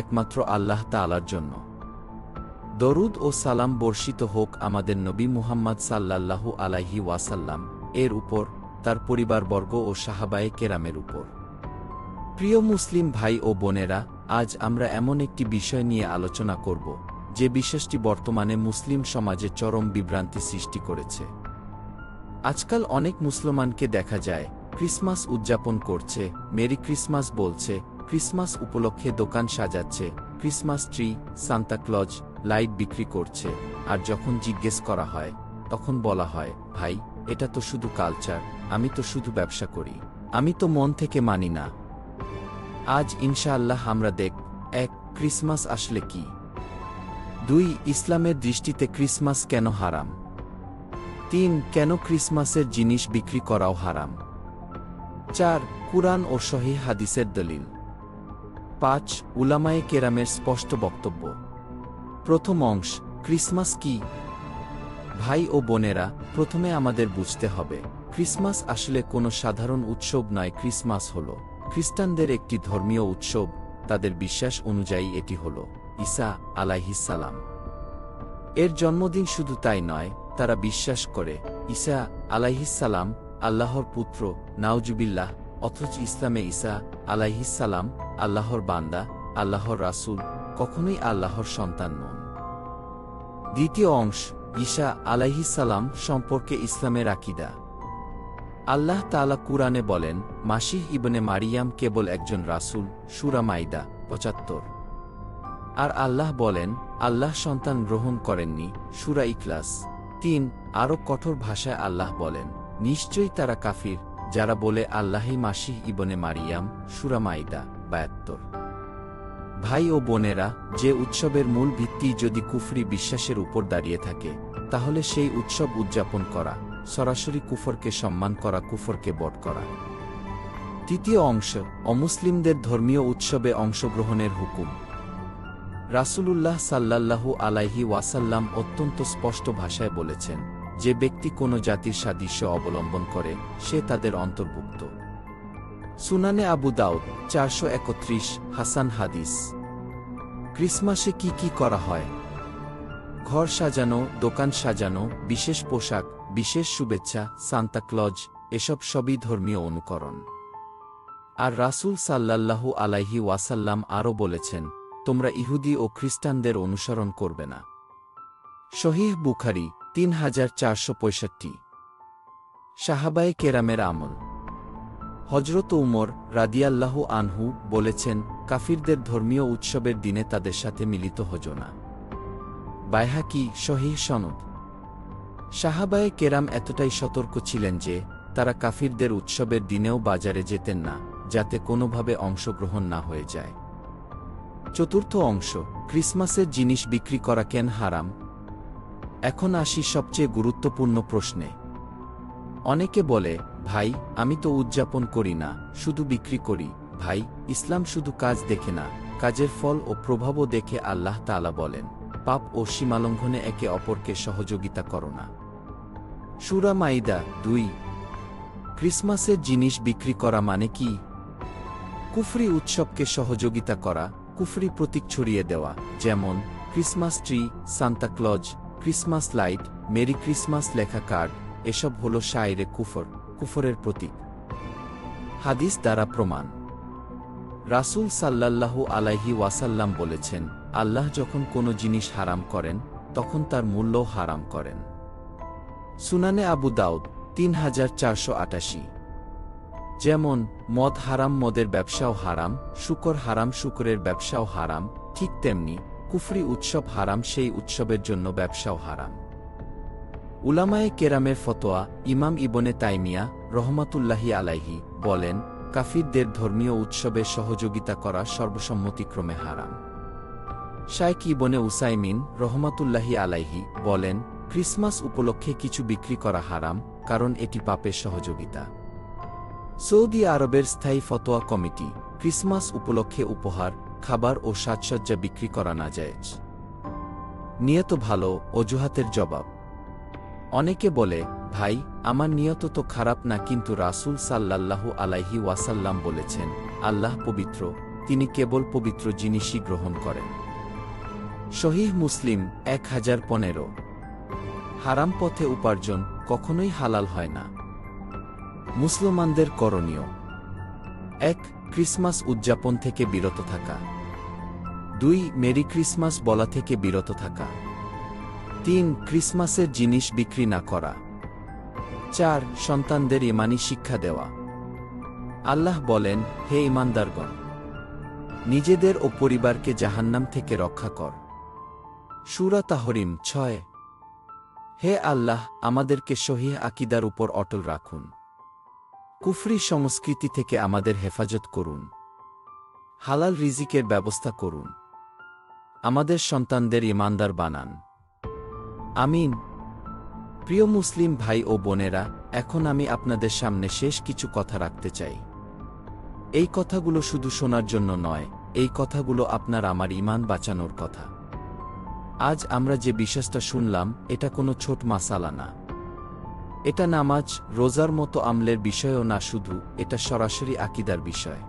একমাত্র আল্লাহ তাআলার জন্য। দরুদ ও সালাম বর্ষিত হোক আমাদের নবী মুহাম্মদ সাল্লাল্লাহু আলাইহি ওয়াসাল্লাম এর উপর, তার পরিবারবর্গ ও সাহাবায়ে কেরামের উপর। প্রিয় মুসলিম ভাই ও বোনেরা, আজ আমরা এমন একটি বিষয় নিয়ে আলোচনা করব, যে বিষয়টি বর্তমানে মুসলিম সমাজে চরম বিভ্রান্তি সৃষ্টি করেছে। আজকাল অনেক মুসলমানকে দেখা যায় ক্রিসমাস উদযাপন করছে, মেরি ক্রিসমাস বলছে, ক্রিসমাস উপলক্ষে দোকান সাজাচ্ছে, Christmas tree, Santa Claus, light বিক্রি করছে, আর যখন জিজ্ঞেস করা হয় তখন বলা হয়, ভাই এটা তো শুধু কালচার, আমি তো শুধু ব্যবসা করি, আমি তো মন থেকে মানি না। আজ ইনশাআল্লাহ আমরা দেখব, ১. ক্রিসমাস আসলে কি? ২. ইসলামের দৃষ্টিতে ক্রিসমাস কেন হারাম? ৩. কেন ক্রিসমাসের জিনিস বিক্রি করাও হারাম? ৪. কুরআন ও সহিহ হাদিসের দলিল। ৫. উলামায়ে কেরামের স্পষ্ট বক্তব্য। প্রথম অংশ, ক্রিসমাস কি? ভাই ও বোনেরা, প্রথমে আমাদের বুঝতে হবে, ক্রিসমাস আসলে কোনো সাধারণ উৎসব নয়। ক্রিসমাস হল খ্রিস্টানদের একটি ধর্মীয় উৎসব। তাদের বিশ্বাস অনুযায়ী এটি হল ঈসা আলাইহিস সালাম এর জন্মদিন। শুধু তাই নয়, তারা বিশ্বাস করে ঈসা আলাইহিস সালাম আল্লাহর পুত্র, নাউজুবিল্লাহ। অথচ ইসলামে ঈসা আলাইহিস সালাম আল্লাহর বান্দা, আল্লাহর রাসূল, কখনোই আল্লাহর সন্তান নন। দ্বিতীয় অংশ, ঈসা আলাইহিস সালাম সম্পর্কে ইসলামের আকীদা। আল্লাহ তাআলা কুরআনে বলেন, মাসীহ ইবনে মারিয়াম কেবল একজন রাসূল, সূরা মাইদা ৭৫। আর আল্লাহ বলেন, আল্লাহ সন্তান গ্রহণ করেননি, সূরা ইখলাস ৩। আরও কঠোর ভাষায় আল্লাহ বলেন, নিশ্চয়ই তারা কাফির যারা বলে আল্লাহই মাসীহ ইবনে মারিয়াম, সূরা মাইদা ৭২। ভাই ও বোনেরা, যে উৎসবের মূল ভিত্তি যদি কুফরি বিশ্বাসের উপর দাঁড়িয়ে থাকে, তাহলে সেই উৎসব উদযাপন করা সরাসরি কুফরকে সম্মান করা, কুফরকে বট করা। তৃতীয় অংশ, অমুসলিমদের ধর্মীয় উৎসবে অংশগ্রহণের হুকুম। রাসূলুল্লাহ সাল্লাল্লাহু আলাইহি ওয়াসাল্লাম অত্যন্ত স্পষ্ট ভাষায় বলেছেন, যে ব্যক্তি কোনো জাতির সাদৃশ্য অবলম্বন করে সে তাদের অন্তর্ভুক্ত। সুনানে আবু দাউদ ৪৩১, হাসান হাদিস। ক্রিসমাসে কি কি করা হয়? ঘর সাজানো, দোকান সাজানো, বিশেষ পোশাক, বিশেষ শুভেচ্ছা, সান্তা ক্লজ, এসব সবই ধর্মীয় অনুকরণ। আর রাসূল সাল্লাল্লাহু আলাইহি ওয়াসাল্লাম আরও বলেছেন, তোমরা ইহুদি ও খ্রিস্টানদের অনুসরণ করবে না। সহিহ বুখারী ৩৪৬৫। সাহাবায়ে কেরামের আমল। হযরত উমর রাদিয়াল্লাহু আনহু বলেছেন, কাফিরদের ধর্মীয় উৎসবের দিনে তাদের সাথে মিলিত হজো না। বাইহাকি সহিহ সনদ। সাহাবায়ে কেরাম এতটাই সতর্ক ছিলেন যে তারা কাফিরদের উৎসবের দিনেও বাজারে যেতেন না, যাতে কোনোভাবে অংশগ্রহণ না হয়ে যায়। চতুর্থ অংশ, ক্রিসমাসের জিনিস বিক্রি করা কেন হারাম? এখন আসি সবচেয়ে গুরুত্বপূর্ণ প্রশ্নে। অনেকে বলে, ভাই আমি তো উদযাপন করি না, শুধু বিক্রি করি। ভাই, ইসলাম শুধু কাজ দেখে না, কাজের ফল ও প্রভাবও দেখে। আল্লাহ তাআলা বলেন, পাপ ও সীমালঙ্ঘনে একে অপরকে সহযোগিতা করো না। সূরা মাইদা ২। ক্রিসমাসের জিনিস বিক্রি করা মানে কি? কুফরি উৎসবকে সহযোগিতা করা, কুফরি প্রতীক ছড়িয়ে দেওয়া, যেমন Christmas tree, Santa clause, Christmas light, merry Christmas লেখা কার্ড, এসব হল শায়রে কুফর, কুফরের প্রতীক। হাদিস দ্বারা প্রমাণ। রাসূল সাল্লাল্লাহু আলাইহি ওয়াসাল্লাম বলেছেন, আল্লাহ যখন কোনো জিনিস হারাম করেন তখন তার মূল্যও হারাম করেন। সুনানে আবু দাউদ ৩৪৮৮। যেমন মদ হারাম, মদের ব্যবসাও হারাম, শুকর হারাম, শুকরের ব্যবসাও হারাম, ঠিক তেমনি কুফরি উৎসব হারাম, সেই উৎসবের জন্য ব্যবসাও হারাম। উলামায়ে কেরামের ফতোয়া। ইমাম ইবনে তাইমিয়া রহমাতুল্লাহি আলাইহি বলেন, কাফিরদের ধর্মীয় উৎসবে সহযোগিতা করা সর্বসম্মতিক্রমে হারাম। শায়খ ইবনে উসাইমিন রহমাতুল্লাহি আলাইহি বলেন, ক্রিসমাস উপলক্ষে কিছু বিক্রি করা হারাম, কারণ এটি পাপের সহযোগিতা। সৌদি আরবের স্থায়ী ফতোয়া কমিটি। ক্রিসমাস উপলক্ষে উপহার, খাবার ও সাজসজ্জা বিক্রি করা নাজায়েজ। নিয়ত ভালো, অজুহাতের জবাব। অনেকে বলে, ভাই আমার নিয়ত তো খারাপ না, কিন্তু রাসূল সাল্লাল্লাহু আলাইহি ওয়াসাল্লাম বলেছেন, আল্লাহ পবিত্র, তিনি কেবল পবিত্র জিনিসই গ্রহণ করেন। সহিহ মুসলিম 1015। হারাম পথে উপার্জন কখনোই হালাল হয় না। মুসলমানদের করণীয়: 1. ক্রিসমাস উদযাপন থেকে বিরত থাকা। 2. মেরি ক্রিসমাস বলা থেকে বিরত থাকা। 3. ক্রিসমাসের জিনিস বিক্রি না করা। 4. সন্তানদের ঈমানি শিক্ষা দেওয়া। আল্লাহ বলেন, হে ঈমানদারগণ! নিজেদের ও পরিবারকে জাহান্নাম থেকে রক্ষা কর। সূরা তাহরিম 6। হে আল্লাহ, আমাদেরকে সহিহ আকীদার উপর অটল রাখুন। কুফরি সংস্কৃতি থেকে আমাদের হেফাজত করুন। হালাল রিজিকের ব্যবস্থা করুন। আমাদের সন্তানদের ঈমানদার বানান। আমিন। প্রিয় মুসলিম ভাই ও বোনেরা, এখন আমি আপনাদের সামনে শেষ কিছু কথা রাখতে চাই। এই কথাগুলো শুধু শোনার জন্য নয়, এই কথাগুলো আপনার আমার ঈমান বাঁচানোর কথা। আজ আমরা যে বিশ্বাসটা শুনলাম, এটা কোনো ছোট মাসালা না। এটা নামাজ, রোজার মতো আমলের বিষয়ও না, শুধু এটা সরাসরি আকীদার বিষয়।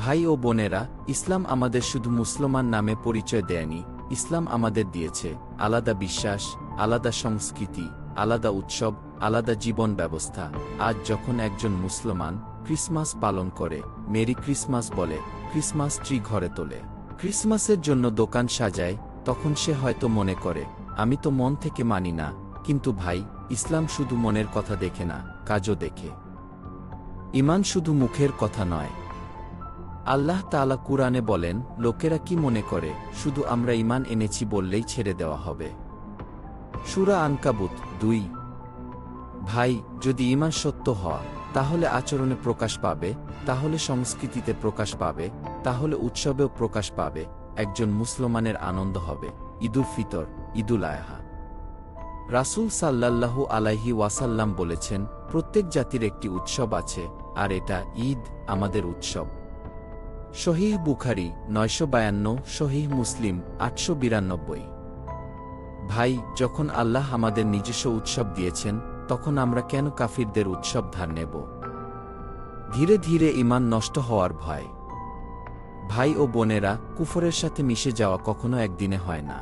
ভাই ও বোনেরা, ইসলাম আমাদের শুধু মুসলমান নামে পরিচয় দেয়নি। ইসলাম আমাদের দিয়েছে আলাদা বিশ্বাস, আলাদা সংস্কৃতি, আলাদা উৎসব, আলাদা জীবন ব্যবস্থা। আজ যখন একজন মুসলমান ক্রিসমাস পালন করে, মেরি ক্রিসমাস বলে, ক্রিসমাস ট্রি ঘরে তোলে, ক্রিসমাসের জন্য দোকান সাজায়, তখন সে হয়তো মনে করে, আমি তো মন থেকে মানি না। কিন্তু ভাই, ইসলাম শুধু মনের কথা দেখে না, কাজও দেখে। ঈমান শুধু মুখের কথা নয়। আল্লাহ তাআলা কুরআনে বলেন, লোকেরা কি মনে করে, শুধু আমরা ঈমান এনেছি বললেই ছেড়ে দেওয়া হবে। সূরা আনকাবুত 2। ভাই, যদি ঈমান সত্য হয়, তাহলে আচরণে প্রকাশ পাবে, তাহলে সংস্কৃতিতে প্রকাশ পাবে, তাহলে উৎসবেও প্রকাশ পাবে। একজন মুসলমানের আনন্দ হবে ঈদুল ফিতর, ঈদুল আযহা। রাসূল সাল্লাল্লাহু আলাইহি ওয়াসাল্লাম বলেছেন, প্রত্যেক জাতির একটি উৎসব আছে, আর এটা ঈদ আমাদের উৎসব। সহিহ বুখারী 952, সহিহ মুসলিম 892। ভাই, যখন আল্লাহ আমাদের নিজস্ব উৎসব দিয়েছেন, তখন আমরা কেন কাফিরদের উৎসব ধার নেব? ধীরে ধীরে ঈমান নষ্ট হওয়ার ভয়। ভাই ও বোনেরা, কুফরের সাথে মিশে যাওয়া কখনো একদিনে হয় না।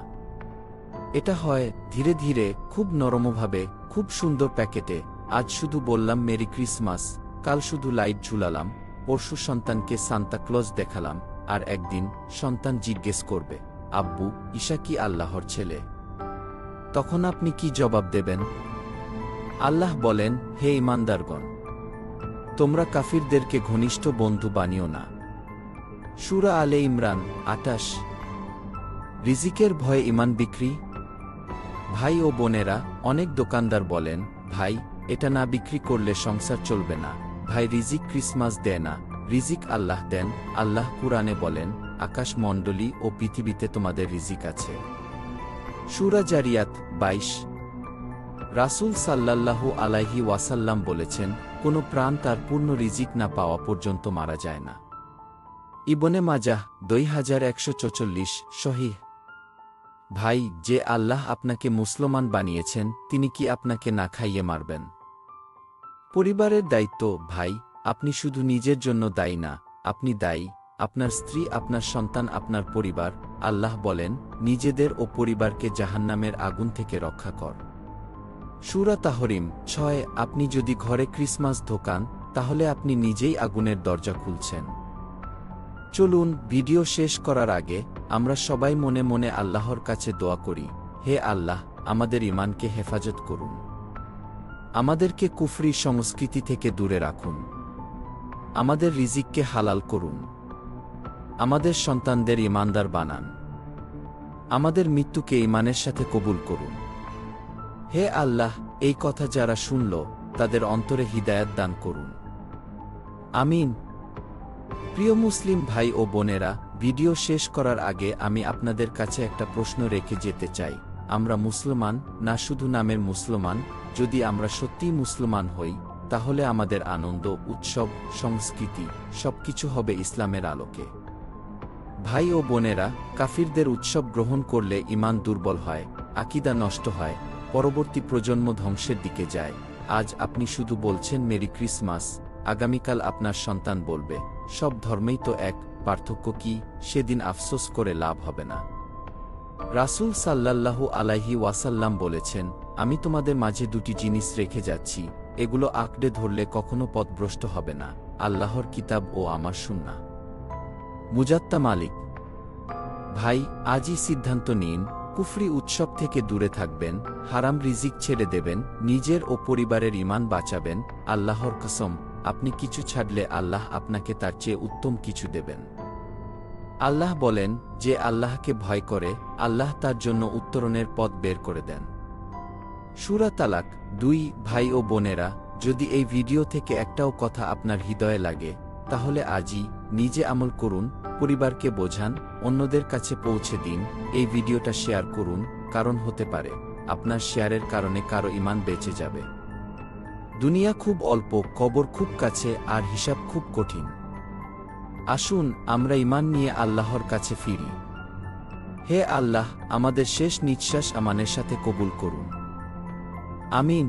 এটা হয় ধীরে ধীরে, খুব নরমভাবে, খুব সুন্দর প্যাকেটে। আজ শুধু বললাম মেরি ক্রিসমাস, কাল শুধু লাইট ঝুলালাম, পরশু সন্তানকে সান্তা ক্লজ দেখালাম, আর একদিন সন্তান জিজ্ঞেস করবে, আব্বু, ঈসা কি আল্লাহর ছেলে? তখন আপনি কি জবাব দেবেন? আল্লাহ বলেন, হে ঈমানদারগণ! তোমরা কাফিরদেরকে ঘনিষ্ঠ বন্ধু বানিও না। সূরা আলে ইমরান 28। রিজিকের ভয়ে ঈমান বিক্রি। ভাই ও বোনেরা, অনেক দোকানদার বলেন, ভাই, এটা না বিক্রি করলে সংসার চলবে না। ভাই, রিজিক ক্রিসমাস দেয় না, রিজিক আল্লাহ দেন। আল্লাহ কুরআনে বলেন, আকাশমণ্ডলী ও পৃথিবীতে তোমাদের রিজিক আছে। সূরা জারিয়াত 22। রাসূল সাল্লাল্লাহু আলাইহি ওয়াসাল্লাম বলেছেন, কোনো প্রাণ তার পূর্ণ রিজিক না পাওয়া পর্যন্ত মারা যায় না। ইবনে মাজাহ 2144, সহিহ। ভাই, যে আল্লাহ আপনাকে মুসলমান বানিয়েছেন, তিনি কি আপনাকে না খাইয়ে মারবেন? পরিবারের দায়িত্ব। ভাই, আপনি শুধু নিজের জন্য দায়ী না, আপনি দায়ী আপনার স্ত্রী, আপনার সন্তান, আপনার পরিবার। আল্লাহ বলেন, নিজেদের ও পরিবারকে জাহান্নামের আগুন থেকে রক্ষা কর। সূরা তাহরিম 6। আপনি যদি ঘরে ক্রিসমাস ঢোকান, তাহলে আপনি নিজেই আগুনের দরজা খুলছেন। চলুন, ভিডিও শেষ করার আগে আমরা সবাই মনে মনে আল্লাহর কাছে দোয়া করি, হে আল্লাহ, আমাদের ঈমানকে হেফাজত করুন। আমাদেরকে কুফরি সংস্কৃতি থেকে দূরে রাখুন। আমাদের রিজিককে হালাল করুন। আমাদের সন্তানদের ঈমানদার বানান। আমাদের মৃত্যুকে ঈমানের সাথে কবুল করুন। হে আল্লাহ, এই কথা যারা শুনল, তাদের অন্তরে হিদায়াত দান করুন। আমিন। প্রিয় মুসলিম ভাই ও বোনেরা, ভিডিও শেষ করার আগে আমি আপনাদের কাছে একটা প্রশ্ন রেখে যেতে চাই। আমরা মুসলমান না, শুধু নামের মুসলমান? যদি আমরা সত্যিই মুসলমান হই, তাহলে আমাদের আনন্দ, উৎসব, সংস্কৃতি সবকিছু হবে ইসলামের আলোকে। ভাই ও বোনেরা, কাফিরদের উৎসব গ্রহণ করলে ঈমান দুর্বল হয়, আকীদা নষ্ট হয়, পরবর্তী প্রজন্ম ধ্বংসের দিকে যায়। আজ আপনি শুধু বলছেন মেরি ক্রিসমাস, আগামীকাল আপনার সন্তান বলবে, সব ধর্মেই তো এক, পার্থক্য কি? সেদিন আফসোস করে লাভ হবে না। রাসূল সাল্লাল্লাহু আলাইহি ওয়াসাল্লাম বলেছেন, আমি তোমাদের মাঝে দুটি জিনিস রেখে যাচ্ছি, এগুলো আঁকড়ে ধরলে কখনো পথভ্রষ্ট হবে না, আল্লাহর কিতাব ও আমার সুন্নাহ। মুজাত্তা মালিক। ভাই, আজই সিদ্ধান্ত নিন, কুফরি উৎসব থেকে দূরে থাকবেন, হারাম রিজিক ছেড়ে দেবেন, নিজের ও পরিবারের ঈমান বাঁচাবেন। আল্লাহর কসম, আপনি কিছু ছাড়লে আল্লাহ আপনাকে তার চেয়ে উত্তম কিছু দেবেন। আল্লাহ বলেন, যে আল্লাহকে ভয় করে, আল্লাহ তার জন্য উত্তরণের পথ বের করে দেন। সূরা তালাক 2। ভাই ও বোনেরা, যদি এই ভিডিও থেকে একটাও কথা আপনার হৃদয়ে লাগে, তাহলে আজই নিজে আমল করুন, পরিবারকে বোঝান, অন্যদের কাছে পৌঁছে দিন, এই ভিডিওটা শেয়ার করুন, কারণ হতে পারে আপনার শেয়ারের কারণে কারো ঈমান বেঁচে যাবে। দুনিয়া খুব অল্প, কবর খুব কাছে, আর হিসাব খুব কঠিন। আসুন আমরা ঈমান নিয়ে আল্লাহর কাছে ফিরি। হে আল্লাহ, আমাদের শেষ নিঃশ্বাস আমানের সাথে কবুল করুন। আমিন।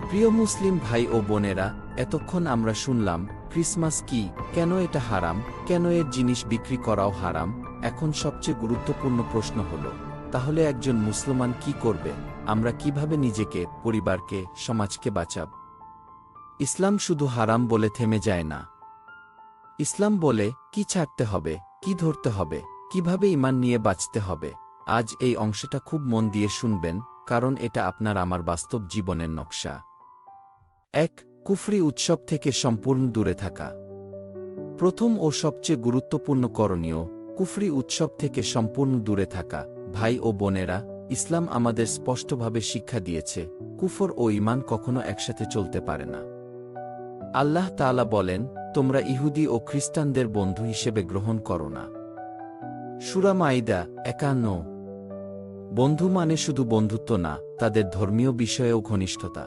প্রিয় মুসলিম ভাই ও বোনেরা, এতক্ষণ আমরা শুনলাম ক্রিসমাস কি, কেন এটা হারাম, কেন এর জিনিস বিক্রি করাও হারাম। এখন সবচেয়ে গুরুত্বপূর্ণ প্রশ্ন হল, তাহলে একজন মুসলমান কি করবে? আমরা কিভাবে নিজেকে, পরিবারকে, সমাজকে বাঁচাব? ইসলাম শুধু হারাম বলে থেমে যায় না। ইসলাম বলে কি ছাড়তে হবে, কি ধরতে হবে, কিভাবে ঈমান নিয়ে বাঁচতে হবে। আজ এই অংশটা খুব মন দিয়ে শুনবেন, কারণ এটা আপনার আমার বাস্তব জীবনের নকশা। 1. কুফরি উৎসব থেকে সম্পূর্ণ দূরে থাকা। প্রথম ও সবচেয়ে গুরুত্বপূর্ণ করণীয়, কুফরি উৎসব থেকে সম্পূর্ণ দূরে থাকা। ভাই ও বোনেরা, ইসলাম আমাদের স্পষ্টভাবে শিক্ষা দিয়েছে, কুফর ও ঈমান কখনো একসাথে চলতে পারে না। আল্লাহ তাআলা বলেন, তোমরা ইহুদি ও খ্রিস্টানদের বন্ধু হিসেবে গ্রহণ করো না। সূরা মাইদা 51। বন্ধু মানে শুধু বন্ধুত্ব না, তাদের ধর্মীয় বিষয়েও ঘনিষ্ঠতা।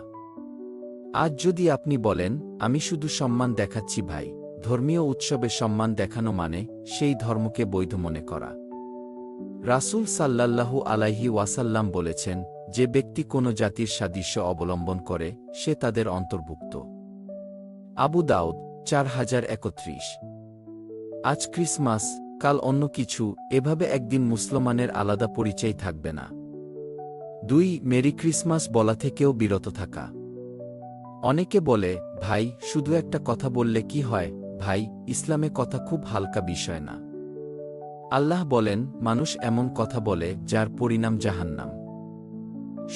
আজ যদি আপনি বলেন, আমি শুধু সম্মান দেখাচ্ছি ভাই, ধর্মীয় উৎসবে সম্মান দেখানো মানে সেই ধর্মকে বৈধ মনে করা। রাসূল সাল্লাল্লাহু আলাইহি ওয়াসাল্লাম বলেছেন, যে ব্যক্তি কোনো জাতির সাদৃশ্য অবলম্বন করে, সে তাদের অন্তর্ভুক্ত। আবু দাউদ 4031। আজ ক্রিসমাস, কাল অন্য কিছু, এভাবে একদিন মুসলমানের আলাদা পরিচয় থাকবে না। 2. মেরি ক্রিসমাস বলা থেকেও বিরত থাকা। অনেকে বলে, ভাই শুধু একটা কথা বললে কি হয়? ভাই, ইসলামে কথা খুব হালকা বিষয় না। আল্লাহ বলেন, মানুষ এমন কথা বলে যার পরিণাম জাহান্নাম।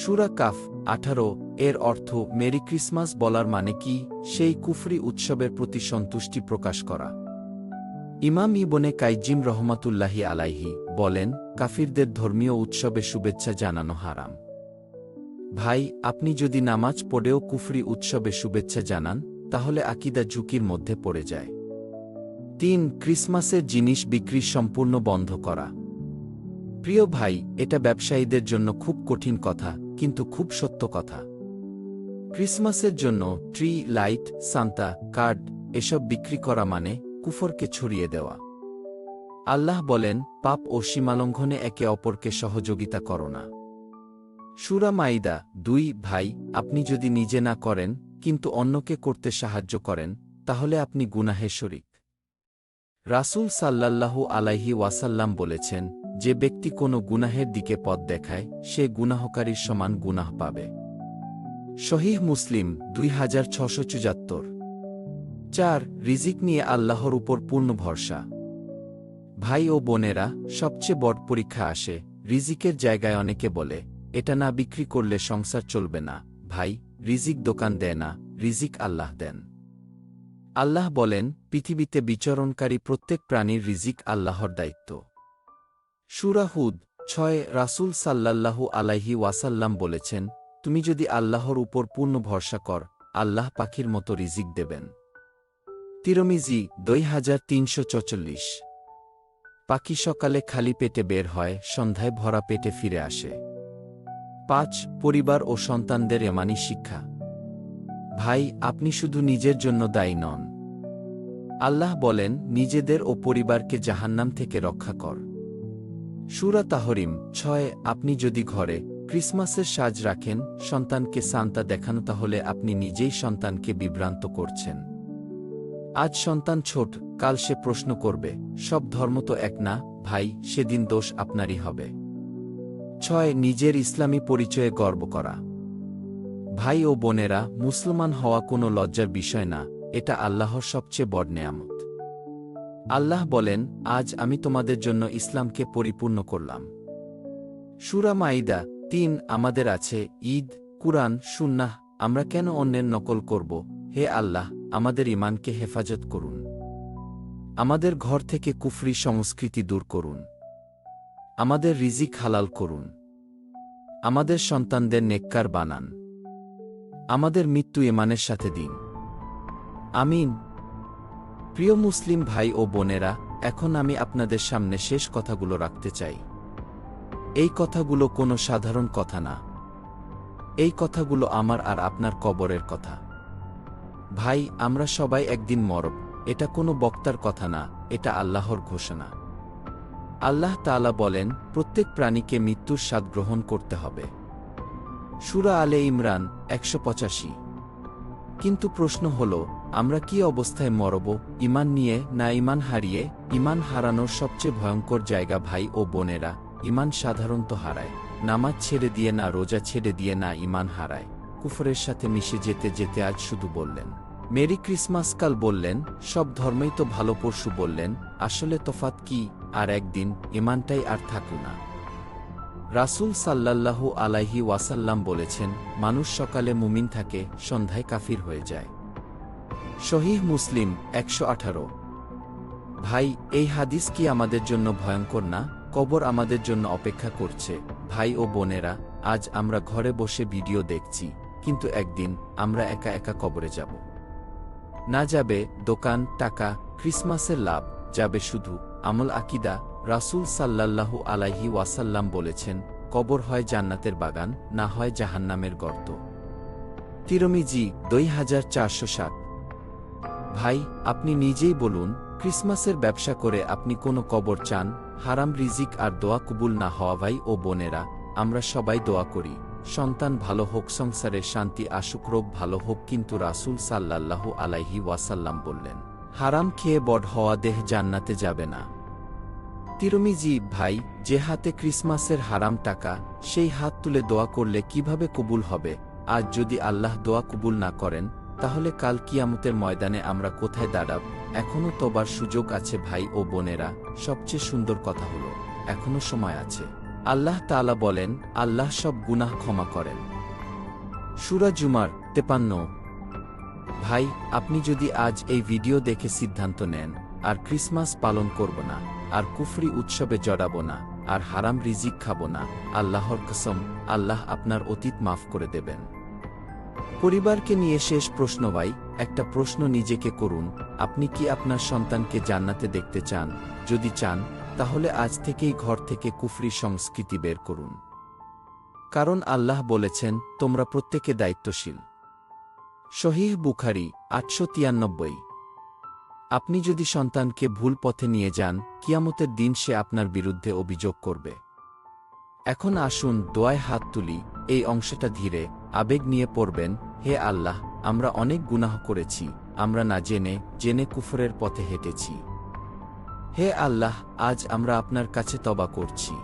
সূরা কাফ 18। এর অর্থ, মেরি ক্রিসমাস বলার মানে কি? সেই কুফরি উৎসবের প্রতি সন্তুষ্টি প্রকাশ করা। ইমাম ইবনে কাইজিম রহমাতুল্লাহি আলাইহি বলেন, কাফিরদের ধর্মীয় উৎসবে শুভেচ্ছা জানানো হারাম। ভাই, আপনি যদি নামাজ পড়েও কুফরি উৎসবে শুভেচ্ছা জানান, তাহলে আকীদা ঝুঁকির মধ্যে পড়ে যায়। 3. ক্রিসমাসের জিনিস বিক্রি সম্পূর্ণ বন্ধ করা। প্রিয় ভাই, এটা ব্যবসায়ীদের জন্য খুব কঠিন কথা, কিন্তু খুব সত্য কথা। ক্রিসমাসের জন্য ট্রি, লাইট, সান্তা, কার্ড এসব বিক্রি করা মানে কুফরকে ছড়িয়ে দেওয়া। আল্লাহ বলেন, পাপ ও সীমালঙ্ঘনে একে অপরকে সহযোগিতা করো না। সূরা মাইদা 2। ভাই, আপনি যদি নিজে না করেন, কিন্তু অন্যকে করতে সাহায্য করেন, তাহলে আপনি গুনাহে শরিক। রাসূল সাল্লাল্লাহু আলাইহি ওয়াসাল্লাম বলেছেন, যে ব্যক্তি কোনো গুনাহের দিকে পথ দেখায়, সে গুনাহকারীর সমান গুনাহ পাবে। সহিহ মুসলিম 2674। 4. রিজিক নিয়ে আল্লাহর উপর পূর্ণ ভরসা। ভাই ও বোনেরা, সবচেয়ে বড় পরীক্ষা আসে রিজিকের জায়গায়। অনেকে বলে, এটা না বিক্রি করলে সংসার চলবে না। ভাই, রিজিক দোকান দেয় না, রিজিক আল্লাহ দেন। আল্লাহ বলেন, পৃথিবীতে বিচরণকারী প্রত্যেক প্রাণীর রিজিক আল্লাহর দায়িত্ব। সূরা হুদ 6। রাসূল সাল্লাল্লাহু আলাইহি ওয়াসাল্লাম বলেছেন, তুমি যদি আল্লাহর উপর পূর্ণ ভরসা কর, আল্লাহ পাখির মতো রিজিক দেবেন। তিরমিজি 2344। পাখি সকালে খালি পেটে বের হয়, সন্ধ্যায় ভরা পেটে ফিরে আসে। 5. পরিবার ও সন্তানদের ঈমানি শিক্ষা। ভাই, আপনি শুধু নিজের জন্য দায়ী নন। আল্লাহ বলেন, নিজেদের ও পরিবারকে জাহান্নাম থেকে রক্ষা কর। সূরা তাহরিম 6। আপনি যদি ঘরে ক্রিসমাসের সাজ রাখেন, সন্তানকে সান্তা দেখানো, তাহলে আপনি নিজেই সন্তানকে বিভ্রান্ত করছেন। আজ সন্তান ছোট, কাল সে প্রশ্ন করবে, সব ধর্ম তো এক না ভাই, সেদিন দোষ আপনারই হবে। 6 নিজের ইসলামী পরিচয়ে গর্ব করা। ভাই ও বোনেরা, মুসলমান হওয়া কোনো লজ্জার বিষয় না, এটা আল্লাহর সবচেয়ে বড় নেয়ামত। আল্লাহ বলেন, আজ আমি তোমাদের জন্য ইসলামকে পরিপূর্ণ করলাম। সূরা মাইদা 3। আমাদের আছে ঈদ, কুরআন, সুন্নাহ, আমরা কেন অন্যের নকল করব? হে আল্লাহ, আমাদের ঈমানকে হেফাজত করুন। আমাদের ঘর থেকে কুফরি সংস্কৃতি দূর করুন। আমাদের রিজিক হালাল করুন। আমাদের সন্তানদের নেককার বানান। আমাদের মৃত্যু ঈমানের সাথে দিন। আমিন। প্রিয় মুসলিম ভাই ও বোনেরা, এখন আমি আপনাদের সামনে শেষ কথাগুলো রাখতে চাই। এই কথাগুলো কোনো সাধারণ কথা না। এই কথাগুলো আমার আর আপনার কবরের কথা। ভাই, আমরা সবাই একদিন মরব, এটা কোনো বক্তার কথা না, এটা আল্লাহর ঘোষণা। আল্লাহ তাআলা বলেন, প্রত্যেক প্রাণীকে মৃত্যুর স্বাদ গ্রহণ করতে হবে। সূরা আলে ইমরান 185। কিন্তু প্রশ্ন হল, আমরা কি অবস্থায় মরব, ঈমান নিয়ে না ঈমান হারিয়ে? ঈমান হারানোর সবচেয়ে ভয়ঙ্কর জায়গা ভাই ও বোনেরা, ঈমান সাধারণত হারায়। নামাজ ছেড়ে দিয়ে না, রোজা ছেড়ে দিয়ে না, ঈমান হারায়। কুফরের সাথে মিশে যেতে যেতে আজ শুধু বললেন মেরি ক্রিসমাস, কাল বললেন সব ধর্মই তো ভালো, পরশু বললেন আসলে তফাৎ কি, আর একদিন ঈমানটাই আর থাকল না। রাসূল সাল্লাল্লাহু আলাইহি ওয়াসাল্লাম বলেছেন, মানুষ সকালে মুমিন থাকে, সন্ধ্যায় কাফির হয়ে যায়। সহিহ মুসলিম 118। ভাই, এই হাদিস কি আমাদের জন্য ভয়ঙ্কর না? কবর আমাদের জন্য অপেক্ষা করছে। ভাই ও বোনেরা, আজ আমরা ঘরে বসে ভিডিও দেখছি, কিন্তু একদিন আমরা একা একা কবরে যাব। না যাবে দোকান, টাকা, ক্রিসমাসের লাভ, যাবে শুধু আমল, আকীদা। রাসূল সাল্লাল্লাহু আলাইহি ওয়াসাল্লাম বলেছেন, কবর হয় জান্নাতের বাগান, না হয় জাহান্নামের গর্ত। তিরমিজি 2407। ভাই, আপনি নিজেই বলুন, ক্রিসমাসের ব্যবসা করে আপনি কোনো কবর চান? হারাম রিজিক আর দোয়া কবুল না হওয়া। ভাই ও বোনেরা, আমরা সবাই দোয়া করি, সন্তান ভালো হোক, সংসারে শান্তি আসুক, রোগ ভালো হোক, কিন্তু রাসূল সাল্লাল্লাহু আলাইহি ওয়াসাল্লাম বললেন, হারাম খেয়ে বড় হওয়া দেহ জান্নাতে যাবে না। তিরমিজি। ভাই, যে হাতে ক্রিসমাসের হারাম টাকা, সেই হাত তুলে দোয়া করলে কিভাবে কবুল হবে? আজ যদি আল্লাহ দোয়া কবুল না করেন, তাহলে কাল কিয়ামতের ময়দানে আমরা কোথায় দাঁড়াব? এখনও তোবার সুযোগ আছে ভাই ও বোনেরা। সবচেয়ে সুন্দর কথা হলো, এখনও সময় আছে। আল্লাহ তাআলা বলেন, আল্লাহ সব গুনাহ ক্ষমা করেন। সূরা জুমার 53। ভাই, আপনি যদি আজ এই ভিডিও দেখে সিদ্ধান্ত নেন, আর ক্রিসমাস পালন করব না, আর কুফরি উৎসবে জড়াব না, আর হারাম রিজিক খাব না, আল্লাহর কসম, আল্লাহ আপনার অতীত মাফ করে দেবেন। পরিবারকে নিয়ে শেষ প্রশ্ন ভাই, একটা প্রশ্ন নিজেকে করুন, আপনি কি আপনার সন্তানকে জান্নাতে দেখতে চান? যদি চান, তাহলে আজ থেকেই ঘর থেকে কুফরি সংস্কৃতি বের করুন। কারণ আল্লাহ বলেছেন, তোমরা প্রত্যেকে দায়িত্বশীল। সহিহ বুখারী 893। আপনি যদি সন্তানকে ভুল পথে নিয়ে যান, কিয়ামতের দিন সে আপনার বিরুদ্ধে অভিযোগ করবে। এখন আসুন দোয়ায় হাত তুলি, এই অংশটা ধীরে, আবেগ নিয়ে পড়বেন। হে আল্লাহ, আমরা অনেক গুনাহ করেছি, আমরা না জেনে জেনে কুফরের পথে হেঁটেছি। হে আল্লাহ, আজ আমরা আপনার কাছে তওবা করছি,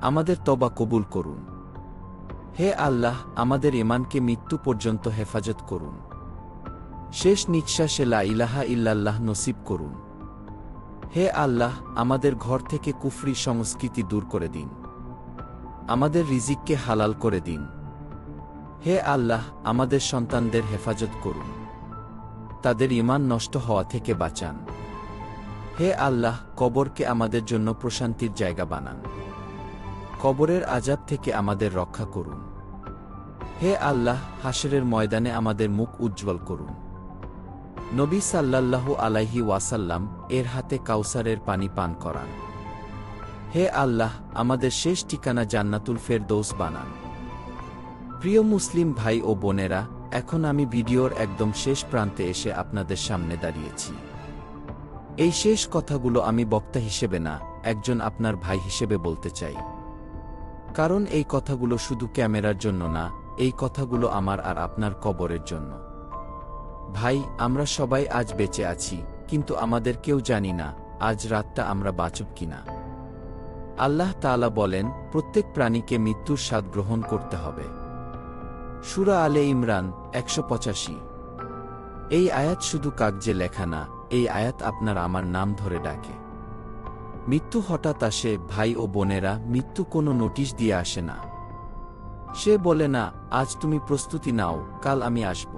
আমাদের তওবা কবুল করুন। হে আল্লাহ, আমাদের ঈমানকে মৃত্যু পর্যন্ত হেফাজত করুন। শেষ নিঃশ্বাসে লা ইলাহা ইল্লাল্লাহ নসিব করুন। হে আল্লাহ, আমাদের ঘর থেকে কুফরি সংস্কৃতি দূর করে দিন। আমাদের রিজিককে হালাল করে দিন। হে আল্লাহ, আমাদের সন্তানদের হেফাজত করুন, তাদের ঈমান নষ্ট হওয়া থেকে বাঁচান। হে আল্লাহ, কবরকে আমাদের জন্য প্রশান্তির জায়গা বানান। কবরের আযাব থেকে আমাদের রক্ষা করুন। হে আল্লাহ, হাশরের ময়দানে আমাদের মুখ উজ্জ্বল করুন। নবী সাল্লাল্লাহু আলাইহি ওয়াসাল্লাম এর হাতে কাউসারের পানি পান করান। হে আল্লাহ, আমাদের শেষ ঠিকানা জান্নাতুল ফেরদৌস বানান। প্রিয় মুসলিম ভাই ও বোনেরা, এখন আমি ভিডিওর একদম শেষ প্রান্তে এসে আপনাদের সামনে দাঁড়িয়েছি। এই শেষ কথাগুলো আমি বক্তা হিসেবে না, একজন আপনার ভাই হিসেবে বলতে চাই। কারণ এই কথাগুলো শুধু ক্যামেরার জন্য না, এই কথাগুলো আমার আর আপনার কবরের জন্য। ভাই, আমরা সবাই আজ বেঁচে আছি, কিন্তু আমাদের কেউ জানি না আজ রাতটা আমরা বাঁচব কিনা। আল্লাহ তাআলা বলেন, প্রত্যেক প্রাণীকে মৃত্যুর স্বাদ গ্রহণ করতে হবে। সূরা আলে ইমরান ১৮৫। এই আয়াত শুধু কাগজে লেখা না, এই আয়াত আপনার আমার নাম ধরে ডাকে। মৃত্যু হঠাৎ আসে ভাই ও বোনেরা, মৃত্যু কোনো নোটিশ দিয়ে আসে না। সে বলে না, আজ তুমি প্রস্তুতি নাও, কাল আমি আসব।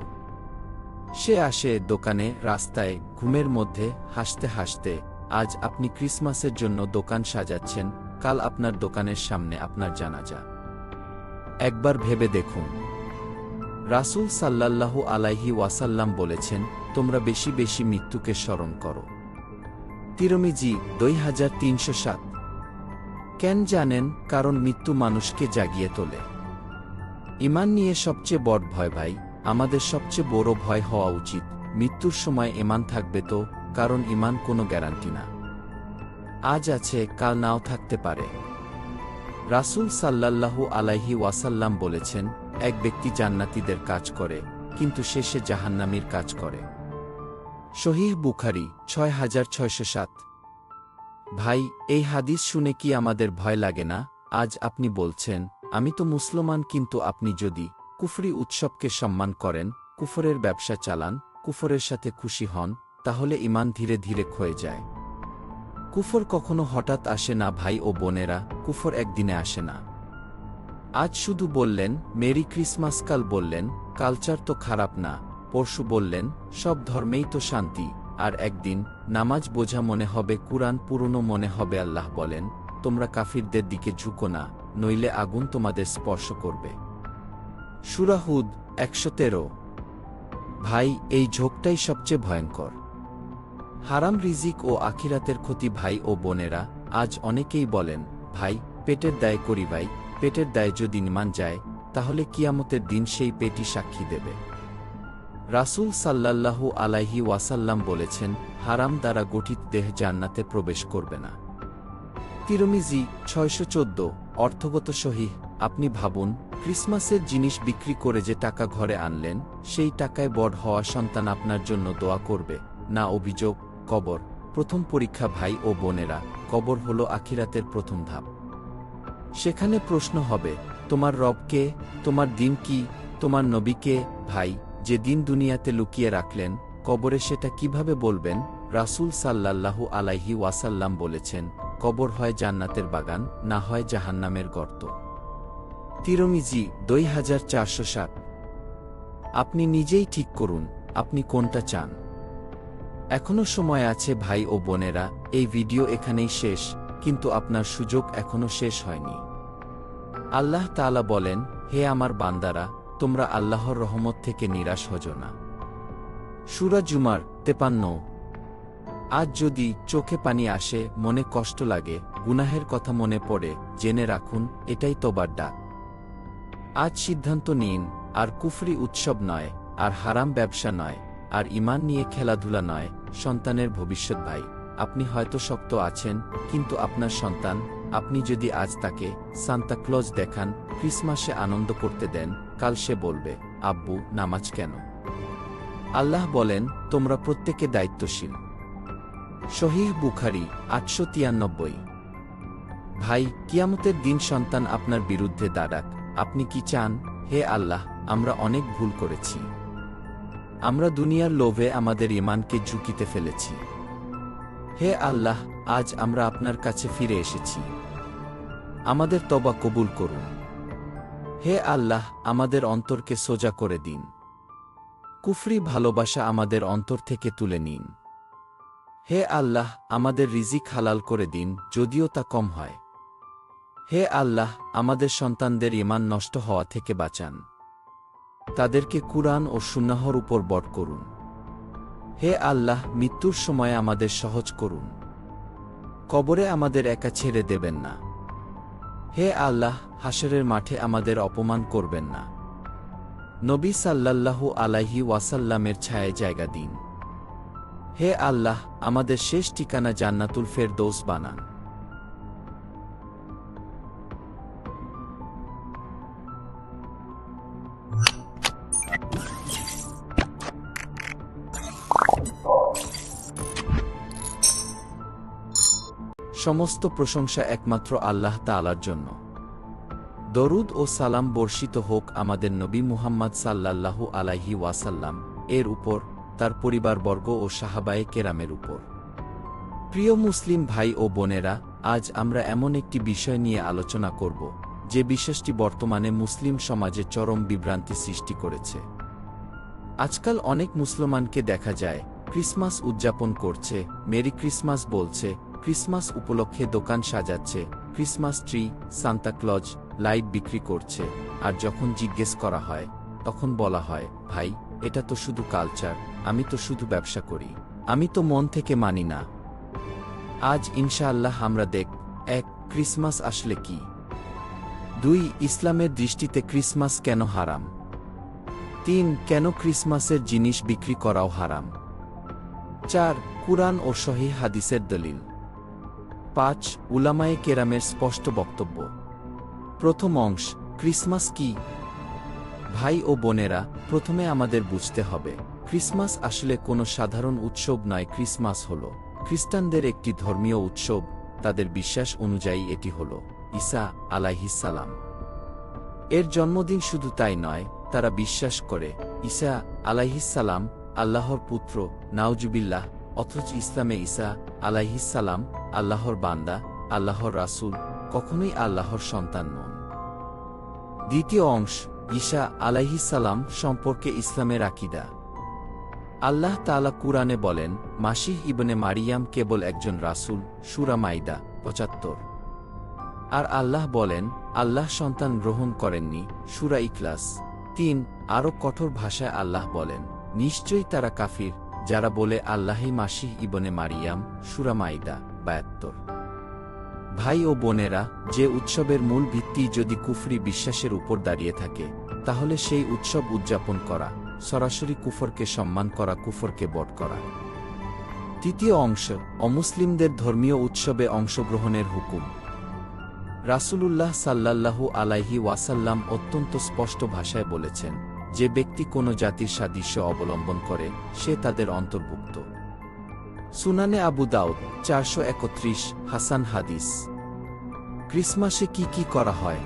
সে আসে দোকানে, রাস্তায়, ঘুমের মধ্যে, হাসতে হাসতে। আজ আপনি ক্রিসমাসের জন্য দোকান সাজাচ্ছেন, কাল আপনার দোকানের সামনে আপনার জানাজা। একবার ভেবে দেখুন। রাসূল সাল্লাল্লাহু আলাইহি ওয়াসাল্লাম বলেছেন, তোমরা বেশি বেশি মৃত্যুকে স্মরণ করো। তিরমিজি ২৩০৭। কেন জানেন? কারণ মৃত্যু মানুষকে জাগিয়ে তোলে। ঈমান নিয়ে সবচেয়ে বড় ভয় ভাই, আমাদের সবচেয়ে বড় ভয় হওয়া উচিত মৃত্যুর সময় ঈমান থাকবে তো, কারণ ঈমান কোনো গ্যারান্টি না। আজ আছে, কাল নাও থাকতে পারে। রাসূল সাল্লাল্লাহু আলাইহি ওয়াসাল্লাম বলেছেন, এক ব্যক্তি জান্নাতীদের কাজ করে, কিন্তু শেষে জাহান্নামীর কাজ করে। সহিহ বুখারী ৬৬০৭। ভাই, এই হাদিস শুনে কি আমাদের ভয় লাগে না? আজ আপনি বলছেন, আমি তো মুসলমান, কিন্তু আপনি যদি কুফরি উৎসবকে সম্মান করেন, কুফরের ব্যবসা চালান, কুফরের সাথে খুশি হন, তাহলে ঈমান ধীরে ধীরে ক্ষয়ে যায়। কুফর কখনো হঠাৎ আসে না ভাই ও বোনেরা, কুফর একদিনে আসে না। আজ শুধু বললেন মেরি ক্রিসমাস, কাল বললেন কালচার তো খারাপ না, পরশু বললেন সব ধর্মেই তো শান্তি, আর একদিন নামাজ বোঝা মনে হবে, কুরআন পুরনো মনে হবে। আল্লাহ বলেন, তোমরা কাফিরদের দিকে ঝুঁকো না, নইলে আগুন তোমাদের স্পর্শ করবে। সূরা হুদ ১১৩। ভাই, এই ঝোঁকটাই সবচেয়ে ভয়ঙ্কর। হারাম রিজিক ও আখিরাতের ক্ষতি। ভাই ও বোনেরা, আজ অনেকেই বলেন, ভাই পেটের দায় করি। ভাই, পেটের দায় যদি ঈমান যায়, তাহলে কিয়ামতের দিন সেই পেটই সাক্ষী দেবে। রাসূল সাল্লাল্লাহু আলাইহি ওয়াসাল্লাম বলেছেন, হারাম দ্বারা গঠিত দেহ জান্নাতে প্রবেশ করবে না। তিরমিজি ৬১৪। অর্থগত সহিহ। আপনি ভাবুন, ক্রিসমাসের জিনিস বিক্রি করে যে টাকা ঘরে আনলেন, সেই টাকায় বড় হওয়া সন্তান আপনার জন্য দোয়া করবে না। অভিযোগ, কবর প্রথম পরীক্ষা। ভাই ও বোনেরা, কবর হলো আখিরাতের প্রথম ধাপ। সেখানে প্রশ্ন হবে, তোমার রব কে? তোমার দিন কি? তোমার নবী কে? ভাই, যে দিন দুনিয়াতে লুকিয়ে রাখলেন, কবরে সেটা কিভাবে বলবেন? রাসূল সাল্লাল্লাহু আলাইহি ওয়াসাল্লাম বলেছেন, কবর হয় জান্নাতের বাগান, না হয় জাহান্নামের গর্ত। তিরমিজি ২৪৬০। আপনি নিজেই ঠিক করুন, আপনি কোনটা চান। এখনো সময় আছে ভাই ও বোনেরা, এই ভিডিও এখানেই শেষ, কিন্তু আপনার সুযোগ এখনো শেষ হয়নি। আল্লাহ তাআলা বলেন, হে আমার বান্দারা, তোমরা আল্লাহর রহমত থেকে নিরাশ হজো না। সূরা জুমার ৫৩। আজ যদি চোখে পানি আসে, মনে কষ্ট লাগে, গুনাহের কথা মনে পড়ে, জেনে রাখুন, এটাই তোবার ডাক। আজ সিদ্ধান্ত নিন, আর কুফরি উৎসব নয়, আর হারাম ব্যবসা নয়, আর ঈমান নিয়ে খেলাধুলা নয়, সন্তানের ভবিষ্যৎ। ভাই, আপনি হয়তো শক্ত আছেন, কিন্তু আপনার সন্তান, আপনি যদি আজ তাকে সান্তা ক্লজ দেখান, ক্রিসমাসে আনন্দ করতে দেন, কাল সে বলবে, আব্বু নামাজ কেন? আল্লাহ বলেন, তোমরা প্রত্যেকে দায়িত্বশীল। সহিহ বুখারী ৮৯৩। ভাই, কিয়ামতের দিন সন্তান আপনার বিরুদ্ধে দাঁড়াক, আপনি কি চান? হে আল্লাহ, আমরা অনেক ভুল করেছি। আমরা দুনিয়ার লোভে আমাদের ঈমানকে ঝুঁকিতে ফেলেছি। হে আল্লাহ, আজ আমরা আপনার কাছে ফিরে এসেছি। আমাদের তওবা কবুল করুন। হে আল্লাহ, আমাদের অন্তরকে সোজা করে দিন। কুফরি ভালোবাসা আমাদের অন্তর থেকে তুলে নিন। হে আল্লাহ, আমাদের রিজিক হালাল করে দিন, যদিও তা কম হয়। হে আল্লাহ, আমাদের সন্তানদের ঈমান নষ্ট হওয়া থেকে বাঁচান। তাদেরকে কুরআন ও সুন্নাহর উপর বড় করুন। হে আল্লাহ, মৃত্যুর সময় আমাদের সহজ করুন। কবরে আমাদের একা ছেড়ে দেবেন না। হে আল্লাহ, হাসরের মাঠে আমাদের অপমান করবেন না। নবী সাল্লাল্লাহু আলাইহি ওয়াসাল্লামের ছায়ায় জায়গা দিন। হে আল্লাহ, আমাদের শেষ ঠিকানা জান্নাতুল ফেরদৌস বানান। সমস্ত প্রশংসা একমাত্র আল্লাহ তাআলার জন্য। দরুদ ও সালাম বর্ষিত হোক আমাদের নবী মুহাম্মদ সাল্লাল্লাহু আলাইহি ওয়াসাল্লাম এর উপর, তার পরিবারবর্গ ও সাহাবায়ে কেরামের উপর। প্রিয় মুসলিম ভাই ও বোনেরা, আজ আমরা এমন একটি বিষয় নিয়ে আলোচনা করব, যে বিষয়টি বর্তমানে মুসলিম সমাজে চরম বিভ্রান্তি সৃষ্টি করেছে। আজকাল অনেক মুসলমানকে দেখা যায় ক্রিসমাস উদযাপন করছে, মেরি ক্রিসমাস বলছে, ক্রিসমাস উপলক্ষে দোকান সাজাচ্ছে, ক্রিসমাস ট্রি, সান্তাক্লজ, লাইট বিক্রি করছে, আর যখন জিজ্ঞেস করা হয় তখন বলা হয়, ভাই এটা তো শুধু কালচার, আমি তো শুধু ব্যবসা করি, আমি তো মন থেকে মানি না। আজ ইনশাআল্লাহ আমরা দেখব, ১. ক্রিসমাস আসলে কি? ২. ইসলামের দৃষ্টিতে ক্রিসমাস কেন হারাম? ৩. কেন ক্রিসমাসের জিনিস বিক্রি করাও হারাম? ৪. কুরআন ও সহিহ হাদিসের দলিল। ৫. উলামায়ে কেরামের স্পষ্ট বক্তব্য। প্রথম অংশ, ক্রিসমাস কি? ভাই ও বোনেরা, প্রথমে আমাদের বুঝতে হবে, ক্রিসমাস আসলে কোনো সাধারণ উৎসব নয়। ক্রিসমাস হল খ্রিস্টানদের একটি ধর্মীয় উৎসব। তাদের বিশ্বাস অনুযায়ী এটি হল ঈসা আলাইহিস সালাম এর জন্মদিন। শুধু তাই নয়, তারা বিশ্বাস করে ঈসা আলাইহিস সালাম আল্লাহর পুত্র, নাউজুবিল্লাহ। অথচ ইসলামে ঈসা আলাইহিস সালাম আল্লাহর বান্দা, আল্লাহর রাসূল, কখনোই আল্লাহর সন্তান নন। দ্বিতীয় অংশ, ঈসা আলাইহিস সালাম সম্পর্কে ইসলামের আকীদা। আল্লাহ তাআলা কুরআনে বলেন, মাসীহ ইবনে মারিয়াম কেবল একজন রাসূল, সূরা মাইদা ৭৫। আর আল্লাহ বলেন, আল্লাহ সন্তান গ্রহণ করেননি, সূরা ইখলাস ৩। আরও কঠোর ভাষায় আল্লাহ বলেন, নিশ্চয়ই তারা কাফির যারা বলে আল্লাহই মাসীহ ইবনে মারিয়াম, সূরা মাইদা ৭২। ভাই ও বোনেরা, যে উৎসবের মূল ভিত্তি যদি কুফরি বিশ্বাসের উপর দাঁড়িয়ে থাকে, তাহলে সেই উৎসব উদযাপন করা সরাসরি কুফরকে সম্মান করা, কুফরকে বট করা। তৃতীয় অংশ, অমুসলিমদের ধর্মীয় উৎসবে অংশগ্রহণের হুকুম। রাসূলুল্লাহ সাল্লাল্লাহু আলাইহি ওয়াসাল্লাম অত্যন্ত স্পষ্ট ভাষায় বলেছেন, যে ব্যক্তি কোনো জাতির সাদৃশ্য অবলম্বন করে সে তাদের অন্তর্ভুক্ত। সুনানে আবু দাউদ ৪৩১, হাসান হাদিস। ক্রিসমাসে কি কি করা হয়?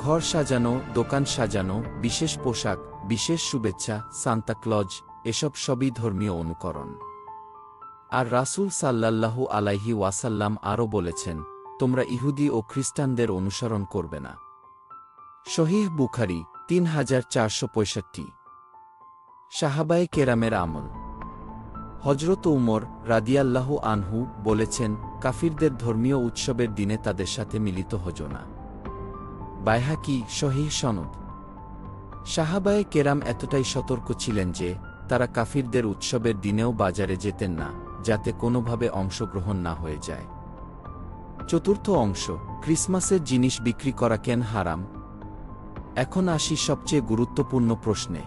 ঘর সাজানো, দোকান সাজানো, বিশেষ পোশাক, বিশেষ শুভেচ্ছা, সান্তাক্লজ, এসব সবই ধর্মীয় অনুকরণ। আর রাসূল সাল্লাল্লাহু আলাইহি ওয়াসাল্লাম আরও বলেছেন, তোমরা ইহুদি ও খ্রিস্টানদের অনুসরণ করবে না। সহিহ বুখারী ৩৪৬৫। সাহাবায়ে কেরামের আমল। হযরত উমর রাদিয়াল্লাহু আনহু বলেছেন, কাফিরদের ধর্মীয় উৎসবের দিনে তাদের সাথে মিলিত হজো না। বাইহাকি সহিহ সনদ। সাহাবায়ে কেরাম এতটাই সতর্ক ছিলেন যে তারা কাফিরদের উৎসবের দিনেও বাজারে যেতেন না, যাতে কোনোভাবে অংশগ্রহণ না হয়ে যায়। চতুর্থ অংশ, ক্রিসমাসের জিনিস বিক্রি করা কেন হারাম? এখন আসি সবচেয়ে গুরুত্বপূর্ণ প্রশ্নে।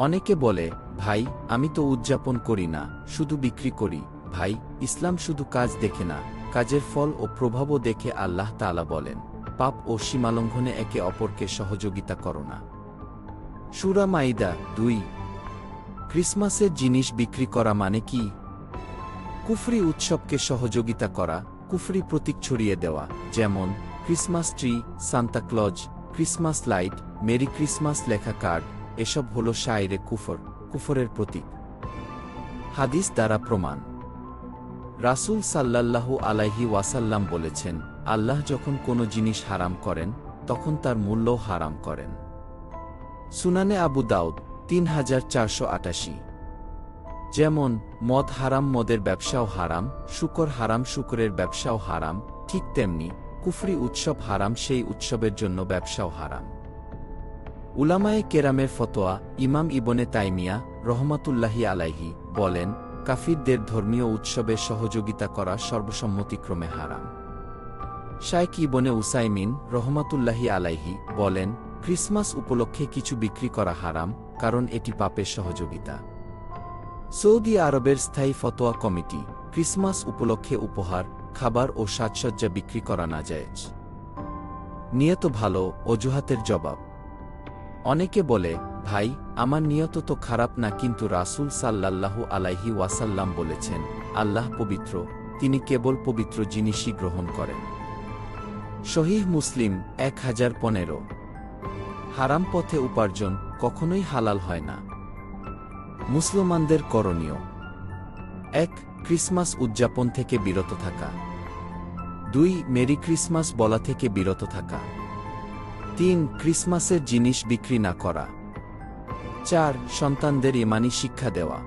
অনেকে বলে, ভাই আমি তো উদযাপন করি না, শুধু বিক্রি করি। ভাই, ইসলাম শুধু কাজ দেখে না, কাজের ফল ও প্রভাবও দেখে। আল্লাহ তাআলা বলেন, পাপ ও সীমালঙ্ঘনে একে অপরকে সহযোগিতা করো না। সূরা মাইদা ২। ক্রিসমাসের জিনিস বিক্রি করা মানে কি? কুফরি উৎসবকে সহযোগিতা করা, কুফরি প্রতীক ছড়িয়ে দেওয়া, যেমন Christmas tree, Santa Claus, Christmas light, merry Christmas লেখা কার্ড, এসব হল শায়রে কুফর, কুফরের প্রতীক। হাদিস দ্বারা প্রমাণ। রাসূল সাল্লাল্লাহু আলাইহি ওয়াসাল্লাম বলেছেন, আল্লাহ যখন কোনো জিনিস হারাম করেন তখন তার মূল্যও হারাম করেন। সুনানে আবু দাউদ ৩৪৮৮। যেমন মদ হারাম, মদের ব্যবসাও হারাম, শুকর হারাম, শুকরের ব্যবসাও হারাম, ঠিক তেমনি কুফরি উৎসব হারাম, সেই উৎসবের জন্য ব্যবসাও হারাম। উলামায়ে কেরামের ফতোয়া। ইমাম ইবনে তাইমিয়া রহমাতুল্লাহি আলাইহি বলেন, কাফিরদের ধর্মীয় উৎসবে সহযোগিতা করা সর্বসম্মতিক্রমে হারাম। শাইখ ইবনে উসাইমিন রহমাতুল্লাহি আলাইহি বলেন, ক্রিসমাস উপলক্ষে কিছু বিক্রি করা হারাম, কারণ এটি পাপের সহযোগিতা। সৌদি আরবের স্থায়ী ফতোয়া কমিটি। ক্রিসমাস উপলক্ষে উপহার, খাবার ও সাজসজ্জা বিক্রি করা নাজায়েজ। নিয়ত ভালো, অজুহাতের জবাব। অনেকে বলে, ভাই আমার নিয়ত তো খারাপ না, কিন্তু রাসূল সাল্লাল্লাহু আলাইহি ওয়াসাল্লাম বলেছেন, আল্লাহ পবিত্র, তিনি কেবল পবিত্র জিনিসই গ্রহণ করেন। সহিহ মুসলিম 1015। হারাম পথে উপার্জন কখনোই হালাল হয় না। মুসলমানদের করণীয়: 1. ক্রিসমাস উদযাপন থেকে বিরত থাকা। 2. মেরি ক্রিসমাস বলা থেকে বিরত থাকা। 3. ক্রিসমাসের জিনিস বিক্রি না করা। 4. সন্তানদের ঈমানি শিক্ষা দেওয়া।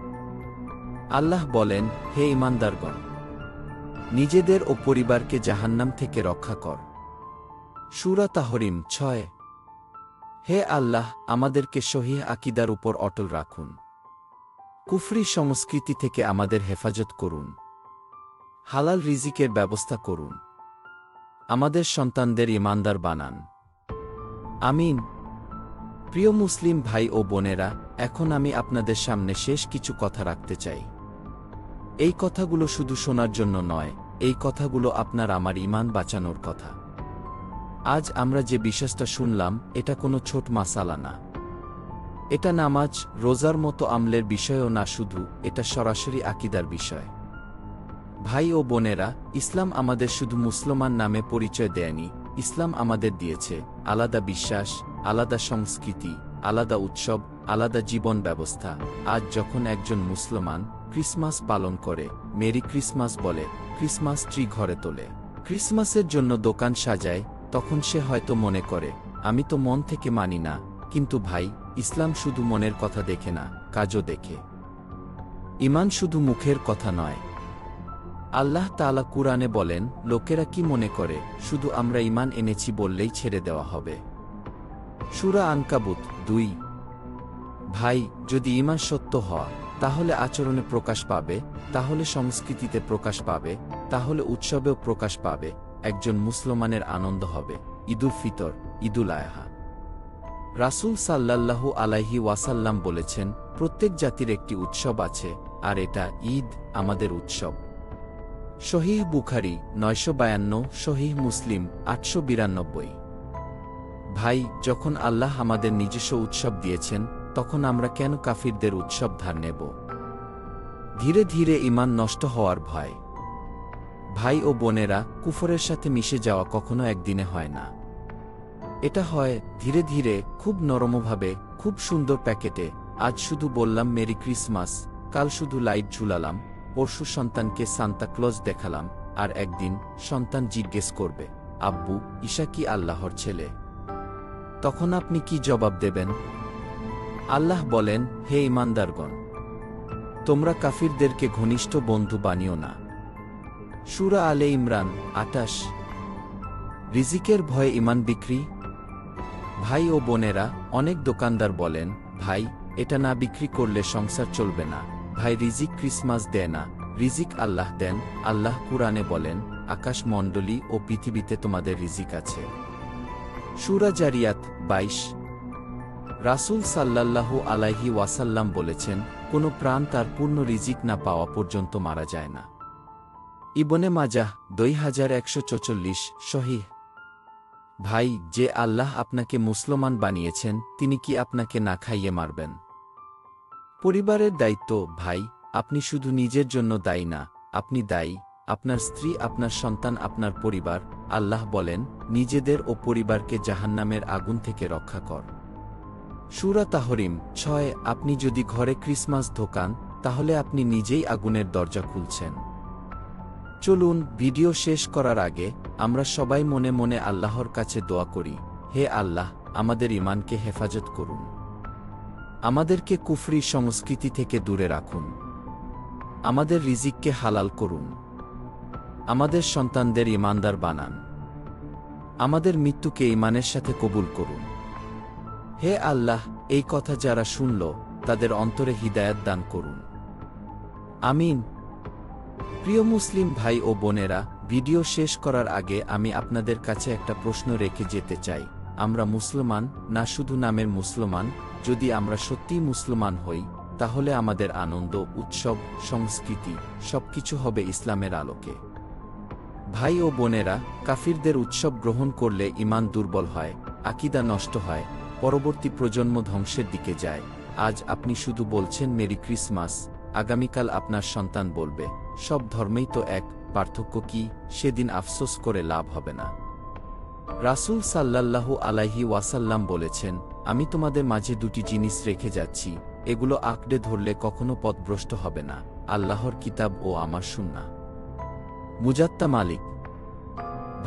আল্লাহ বলেন, হে ঈমানদারগণ! নিজেদের ও পরিবারকে জাহান্নাম থেকে রক্ষা কর। সূরা তাহরিম 6। হে আল্লাহ, আমাদেরকে সহিহ আকীদার উপর অটল রাখুন। কুফরি সংস্কৃতি থেকে আমাদের হেফাজত করুন। হালাল রিজিকের ব্যবস্থা করুন। আমাদের সন্তানদের ঈমানদার বানান। আমিন। প্রিয় মুসলিম ভাই ও বোনেরা, এখন আমি আপনাদের সামনে শেষ কিছু কথা রাখতে চাই। এই কথাগুলো শুধু শোনার জন্য নয়, এই কথাগুলো আপনার আমার ঈমান বাঁচানোর কথা। আজ আমরা যে বিশ্বাসটা শুনলাম, এটা কোনো ছোট মাসালা না। এটা নামাজ রোজার মতো আমলের বিষয়ও না, শুধু এটা সরাসরি আকীদার বিষয়। ভাই ও বোনেরা, ইসলাম আমাদের শুধু মুসলমান নামে পরিচয় দেয়নি। ইসলাম আমাদের দিয়েছে আলাদা বিশ্বাস, আলাদা সংস্কৃতি, আলাদা উৎসব, আলাদা জীবন ব্যবস্থা। আজ যখন একজন মুসলমান ক্রিসমাস পালন করে, মেরি ক্রিসমাস বলে, ক্রিসমাস ট্রি ঘরে তোলে, ক্রিসমাসের জন্য দোকান সাজায়, তখন সে হয়তো মনে করে, আমি তো মন থেকে মানি না। কিন্তু ভাই, ইসলাম শুধু মনের কথা দেখে না, কাজও দেখে। ঈমান শুধু মুখের কথা নয়। আল্লাহ তাআলা কুরআনে বলেন, লোকেরা কি মনে করে শুধু আমরা ঈমান এনেছি বললেই ছেড়ে দেওয়া হবে? সূরা আনকাবুত 2। ভাই, যদি ঈমান সত্য হয়, তাহলে আচরণে প্রকাশ পাবে, তাহলে সংস্কৃতিতে প্রকাশ পাবে, তাহলে উৎসবেও প্রকাশ পাবে। একজন মুসলমানের আনন্দ হবে ঈদুল ফিতর, ঈদুল আযহা। রাসূল সাল্লাল্লাহু আলাইহি ওয়াসাল্লাম বলেছেন, প্রত্যেক জাতির একটি উৎসব আছে, আর এটা ঈদ, আমাদের উৎসব। সহিহ বুখারী 952, সহিহ মুসলিম 892। ভাই, যখন আল্লাহ আমাদের নিজস্ব উৎসব দিয়েছেন, তখন আমরা কেন কাফিরদের উৎসব ধার নেব? ধীরে ধীরে ঈমান নষ্ট হওয়ার ভয়। ভাই ও বোনেরা, কুফরের সাথে মিশে যাওয়া কখনো একদিনে হয় না। এটা হয় ধীরে ধীরে, খুব নরমভাবে, খুব সুন্দর প্যাকেটে। আজ শুধু বললাম মেরি ক্রিসমাস, কাল শুধু লাইট ঝুলালাম, পরশু সন্তানকে সান্তা ক্লজ দেখালাম, আর একদিন সন্তান জিজ্ঞেস করবে, আব্বু, ঈসা কি আল্লাহর ছেলে? তখন আপনি কি জবাব দেবেন? আল্লাহ বলেন, হে ঈমানদারগণ! তোমরা কাফিরদেরকে ঘনিষ্ঠ বন্ধু বানিও না। সূরা আলে ইমরান 28। রিজিকের ভয়ে ঈমান বিক্রি। ভাই ও বোনেরা, অনেক দোকানদার বলেন, ভাই, এটা না বিক্রি করলে সংসার চলবে না। ভাই, রিজিক ক্রিসমাস দেয় না, রিজিক আল্লাহ দেন। আল্লাহ কুরআনে বলেন, আকাশমণ্ডলী ও পৃথিবীতে তোমাদের রিজিক আছে। সূরা জারিয়াত 22। রাসূল সাল্লাল্লাহু আলাইহি ওয়াসাল্লাম বলেছেন, কোনো প্রাণ তার পূর্ণ রিজিক না পাওয়া পর্যন্ত মারা যায় না। ইবনে মাজাহ 2144, সহিহ। ভাই, যে আল্লাহ আপনাকে মুসলমান বানিয়েছেন, তিনি কি আপনাকে না খাইয়ে মারবেন? পরিবারের দায়িত্ব। ভাই, আপনি শুধু নিজের জন্য দায়ী না, আপনি দায়ী আপনার স্ত্রী, আপনার সন্তান, আপনার পরিবার। আল্লাহ বলেন, নিজেদের ও পরিবারকে জাহান্নামের আগুন থেকে রক্ষা কর। সূরা তাহরিম 6। আপনি যদি ঘরে ক্রিসমাস ঢোকান, তাহলে আপনি নিজেই আগুনের দরজা খুলছেন। চলুন, ভিডিও শেষ করার আগে আমরা সবাই মনে মনে আল্লাহর কাছে দোয়া করি, হে আল্লাহ, আমাদের ঈমানকে হেফাজত করুন। আমাদেরকে কুফরি সংস্কৃতি থেকে দূরে রাখুন। আমাদের রিজিককে হালাল করুন। আমাদের সন্তানদের ঈমানদার বানান। আমাদের মৃত্যুকে ঈমানের সাথে কবুল করুন। হে আল্লাহ, এই কথা যারা শুনল, তাদের অন্তরে হিদায়াত দান করুন। আমিন। প্রিয় মুসলিম ভাই ও বোনেরা, ভিডিও শেষ করার আগে আমি আপনাদের কাছে একটা প্রশ্ন রেখে যেতে চাই। আমরা মুসলমান না, শুধু নামের মুসলমান? যদি আমরা সত্যিই মুসলমান হই, তাহলে আমাদের আনন্দ, উৎসব, সংস্কৃতি সবকিছু হবে ইসলামের আলোকে। ভাই ও বোনেরা, কাফিরদের উৎসব গ্রহণ করলে ঈমান দুর্বল হয়, আকীদা নষ্ট হয়, পরবর্তী প্রজন্ম ধ্বংসের দিকে যায়। আজ আপনি শুধু বলছেন মেরি ক্রিসমাস, আগামীকাল আপনার সন্তান বলবে, সব ধর্মেই তো এক, পার্থক্য কি? সেদিন আফসোস করে লাভ হবে না। রাসূল সাল্লাল্লাহু আলাইহি ওয়াসাল্লাম বলেছেন, আমি তোমাদের মাঝে দুটি জিনিস রেখে যাচ্ছি, এগুলো আঁকড়ে ধরলে কখনো পথভ্রষ্ট হবে না, আল্লাহর কিতাব ও আমার সুন্নাহ। মুজাত্তা মালিক।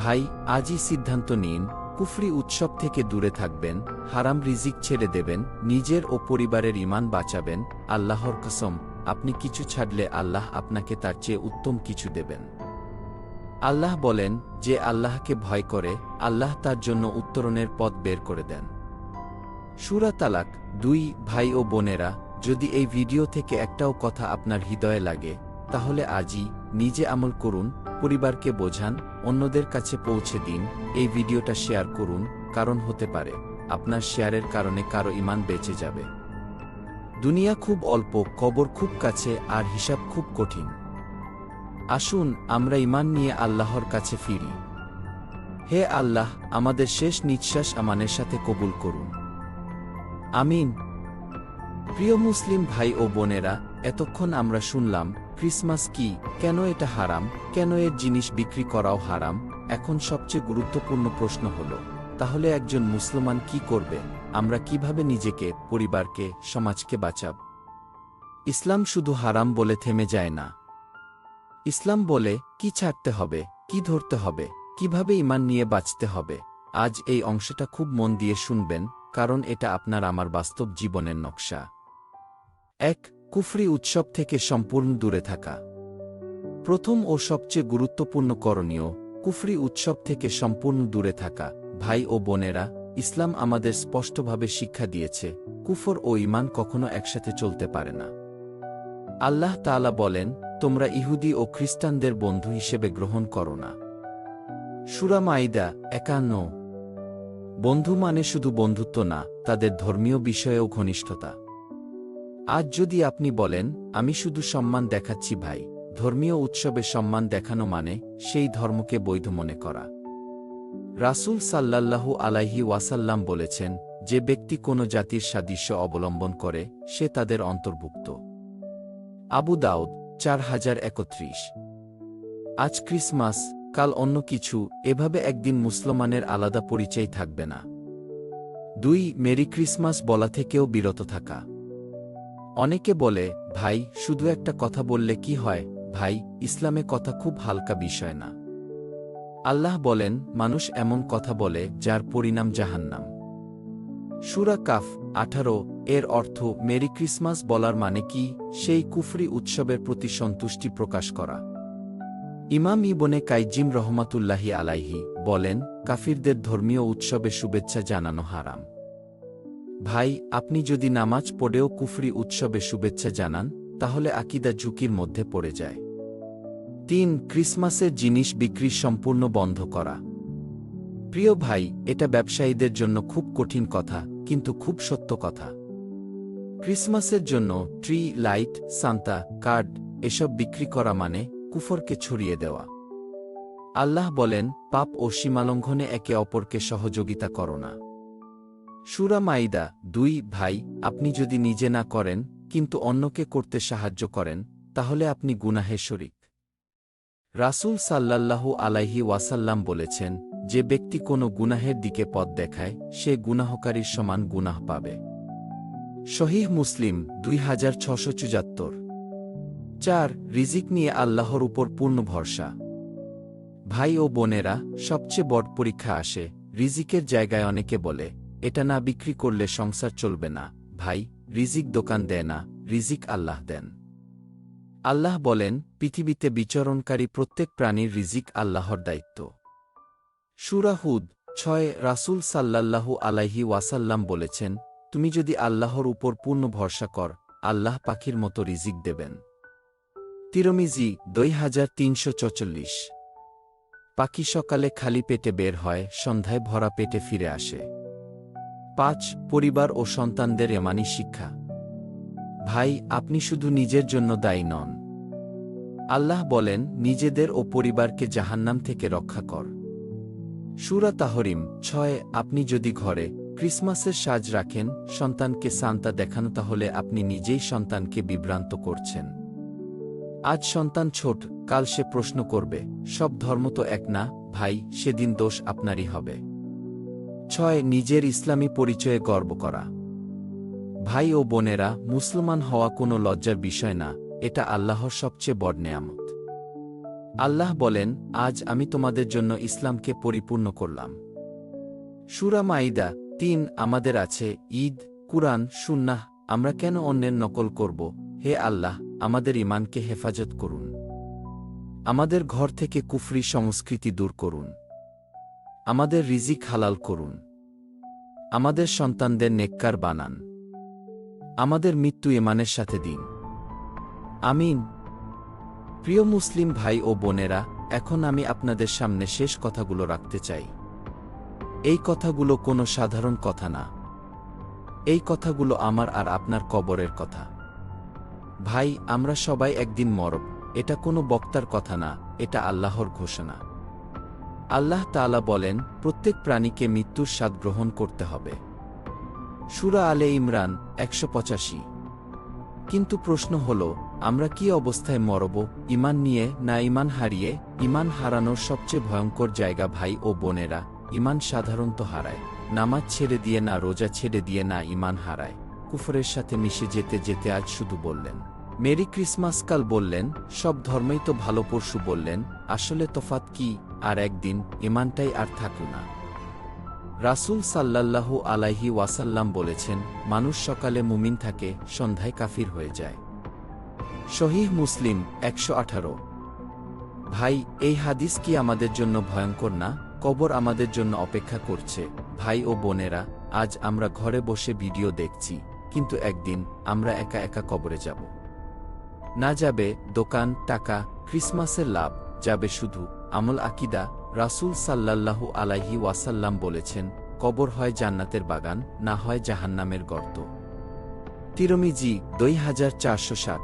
ভাই, আজই সিদ্ধান্ত নিন, কুফরি উৎসব থেকে দূরে থাকবেন, হারাম রিজিক ছেড়ে দেবেন, নিজের ও পরিবারের ঈমান বাঁচাবেন। আল্লাহর কসম, আপনি কিছু ছাড়লে আল্লাহ আপনাকে তার চেয়ে উত্তম কিছু দেবেন। আল্লাহ বলেন, যে আল্লাহকে ভয় করে, আল্লাহ তার জন্য উত্তরণের পথ বের করে দেন। সূরা তালাক 2। ভাই ও বোনেরা, যদি এই ভিডিও থেকে একটাও কথা আপনার হৃদয়ে লাগে, তাহলে আজই নিজে আমল করুন, পরিবারকে বোঝান, অন্যদের কাছে পৌঁছে দিন, এই ভিডিওটা শেয়ার করুন, কারণ হতে পারে আপনার শেয়ারের কারণে কারো ঈমান বেঁচে যাবে। দুনিয়া খুব অল্প, কবর খুব কাছে, আর হিসাব খুব কঠিন। আসুন আমরা ঈমান নিয়ে আল্লাহর কাছে ফিরি। হে আল্লাহ, আমাদের শেষ নিঃশ্বাস আমানের সাথে কবুল করুন। আমিন। প্রিয় মুসলিম ভাই ও বোনেরা, এতক্ষণ আমরা শুনলাম ক্রিসমাস কি, কেন এটা হারাম, কেন এর জিনিস বিক্রি করাও হারাম। এখন সবচেয়ে গুরুত্বপূর্ণ প্রশ্ন হল, তাহলে একজন মুসলমান কি করবে? আমরা কিভাবে নিজেকে, পরিবারকে, সমাজকে বাঁচাব? ইসলাম শুধু হারাম বলে থেমে যায় না। ইসলাম বলে কি ছাড়তে হবে, কি ধরতে হবে, কিভাবে ঈমান নিয়ে বাঁচতে হবে। আজ এই অংশটা খুব মন দিয়ে শুনবেন, কারণ এটা আপনার আমার বাস্তব জীবনের নকশা। 1. কুফরি উৎসব থেকে সম্পূর্ণ দূরে থাকা। প্রথম ও সবচেয়ে গুরুত্বপূর্ণ করণীয়, কুফরি উৎসব থেকে সম্পূর্ণ দূরে থাকা। ভাই ও বোনেরা, ইসলাম আমাদের স্পষ্টভাবে শিক্ষা দিয়েছে, কুফর ও ঈমান কখনো একসাথে চলতে পারে না। আল্লাহ তাআলা বলেন, তোমরা ইহুদি ও খ্রিস্টানদের বন্ধু হিসেবে গ্রহণ করো না। সূরা মাইদা 51। বন্ধু মানে শুধু বন্ধুত্ব না, তাদের ধর্মীয় বিষয়েও ঘনিষ্ঠতা। আজ যদি আপনি বলেন, আমি শুধু সম্মান দেখাচ্ছি ভাই, ধর্মীয় উৎসবে সম্মান দেখানো মানে সেই ধর্মকে বৈধ মনে করা। রাসূল সাল্লাল্লাহু আলাইহি ওয়াসাল্লাম বলেছেন, যে ব্যক্তি কোনো জাতির সাদৃশ্য অবলম্বন করে, সে তাদের অন্তর্ভুক্ত। আবু দাউদ 4031। আজ ক্রিসমাস, কাল অন্য কিছু, এভাবে একদিন মুসলমানের আলাদা পরিচয় থাকবে না। 2. মেরি ক্রিসমাস বলা থেকেও বিরত থাকা। অনেকে বলে, ভাই শুধু একটা কথা বললে কি হয়? ভাই, ইসলামে কথা খুব হালকা বিষয় না। আল্লাহ বলেন, মানুষ এমন কথা বলে যার পরিণাম জাহান্নাম। সূরা কাফ 18। এর অর্থ, মেরি ক্রিসমাস বলার মানে কি? সেই কুফরি উৎসবের প্রতি সন্তুষ্টি প্রকাশ করা। ইমাম ইবনে কাইজিম রহমাতুল্লাহি আলাইহি বলেন, কাফিরদের ধর্মীয় উৎসবে শুভেচ্ছা জানানো হারাম। ভাই, আপনি যদি নামাজ পড়েও কুফরি উৎসবে শুভেচ্ছা জানান, তাহলে আকীদা ঝুঁকির মধ্যে পড়ে যায়। 3. ক্রিসমাসের জিনিস বিক্রি সম্পূর্ণ বন্ধ করা। প্রিয় ভাই, এটা ব্যবসায়ীদের জন্য খুব কঠিন কথা, কিন্তু খুব সত্য কথা। ক্রিসমাসের জন্য ট্রি, লাইট, সান্তা, কার্ড এসব বিক্রি করা মানে কুফরকে ছড়িয়ে দেওয়া। আল্লাহ বলেন, পাপ ও সীমালঙ্ঘনে একে অপরকে সহযোগিতা করো না। সূরা মাইদা 2। ভাই, আপনি যদি নিজে না করেন, কিন্তু অন্যকে করতে সাহায্য করেন, তাহলে আপনি গুনাহে শরিক। রাসূল সাল্লাল্লাহু আলাইহি ওয়াসাল্লাম বলেছেন, যে ব্যক্তি কোনো গুনাহের দিকে পথ দেখায়, সে গুনাহকারীর সমান গুনাহ পাবে। সহিহ মুসলিম 2674। 4. রিজিক নিয়ে আল্লাহর উপর পূর্ণ ভরসা। ভাই ও বোনেরা, সবচেয়ে বড় পরীক্ষা আসে রিজিকের জায়গায়। অনেকে বলে, এটা না বিক্রি করলে সংসার চলবে না। ভাই, রিজিক দোকান দেয় না, রিজিক আল্লাহ দেন। আল্লাহ বলেন, পৃথিবীতে বিচরণকারী প্রত্যেক প্রাণীর রিজিক আল্লাহর দায়িত্ব। সূরা হুদ 6। রাসূল সাল্লাল্লাহু আলাইহি ওয়াসাল্লাম বলেছেন, তুমি যদি আল্লাহর উপর পূর্ণ ভরসা কর, আল্লাহ পাখির মতো রিজিক দেবেন। তিরমিজি 2344। পাখি সকালে খালি পেটে বের হয়, সন্ধ্যায় ভরা পেটে ফিরে আসে। 5. পরিবার ও সন্তানদের ঈমানি শিক্ষা। ভাই, আপনি শুধু নিজের জন্য দায়ী নন। আল্লাহ বলেন, নিজেদের ও পরিবারকে জাহান্নাম থেকে রক্ষা কর। সূরা তাহরিম 6। আপনি যদি ঘরে ক্রিসমাসের সাজ রাখেন, সন্তানকে সান্তা দেখান, তাহলে আপনি নিজেই সন্তানকে বিভ্রান্ত করছেন। আজ সন্তান ছোট, কাল সে প্রশ্ন করবে, সব ধর্ম তো এক না ভাই, সেদিন দোষ আপনারই হবে। 6 নিজের ইসলামী পরিচয়ে গর্ব করা। ভাই ও বোনেরা, মুসলমান হওয়া কোনো লজ্জার বিষয় না, এটা আল্লাহর সবচেয়ে বড় নেয়ামত। আল্লাহ বলেন, আজ আমি তোমাদের জন্য ইসলামকে পরিপূর্ণ করলাম। সূরা মাইদা 3। আমাদের আছে ঈদ, কুরআন, সুন্নাহ, আমরা কেন অন্যের নকল করব? হে আল্লাহ, আমাদের ঈমানকে হেফাজত করুন। আমাদের ঘর থেকে কুফরি সংস্কৃতি দূর করুন। আমাদের রিজিক হালাল করুন। আমাদের সন্তানদের নেককার বানান। আমাদের মৃত্যু ঈমানের সাথে দিন। আমিন। প্রিয় মুসলিম ভাই ও বোনেরা, এখন আমি আপনাদের সামনে শেষ কথাগুলো রাখতে চাই। এই কথাগুলো কোনো সাধারণ কথা না। এই কথাগুলো আমার আর আপনার কবরের কথা। ভাই, আমরা সবাই একদিন মরব, এটা কোনো বক্তার কথা না, এটা আল্লাহর ঘোষণা। আল্লাহ তাআলা বলেন, প্রত্যেক প্রাণীকে মৃত্যুর স্বাদ গ্রহণ করতে হবে। সূরা আলে ইমরান 185। কিন্তু প্রশ্ন হল, আমরা কি অবস্থায় মরব, ঈমান নিয়ে না ঈমান হারিয়ে? ঈমান হারানোর সবচেয়ে ভয়ঙ্কর জায়গা ভাই ও বোনেরা, ঈমান সাধারণত হারায়। নামাজ ছেড়ে দিয়ে না, রোজা ছেড়ে দিয়ে না, ঈমান হারায়। কুফরের সাথে মিশে যেতে যেতে আজ শুধু বললেন মেরি ক্রিসমাস, কাল বললেন সব ধর্মই তো ভালো, পরশু বললেন আসলে তফাৎ কি, আর একদিন ঈমানটাই আর থাকল না। রাসূল সাল্লাল্লাহু আলাইহি ওয়াসাল্লাম বলেছেন, মানুষ সকালে মুমিন থাকে, সন্ধ্যায় কাফির হয়ে যায়। সহিহ মুসলিম 118। ভাই, এই হাদিস কি আমাদের জন্য ভয়ঙ্কর না? কবর আমাদের জন্য অপেক্ষা করছে। ভাই ও বোনেরা, আজ আমরা ঘরে বসে ভিডিও দেখছি, কিন্তু একদিন আমরা একা একা কবরে যাব। না যাবে দোকান, টাকা, ক্রিসমাসের লাভ, যাবে শুধু আমল, আকীদা। রাসূল সাল্লাল্লাহু আলাইহি ওয়াসাল্লাম বলেছেন, কবর হয় জান্নাতের বাগান, না হয় জাহান্নামের গর্ত। তিরমিজি 2407।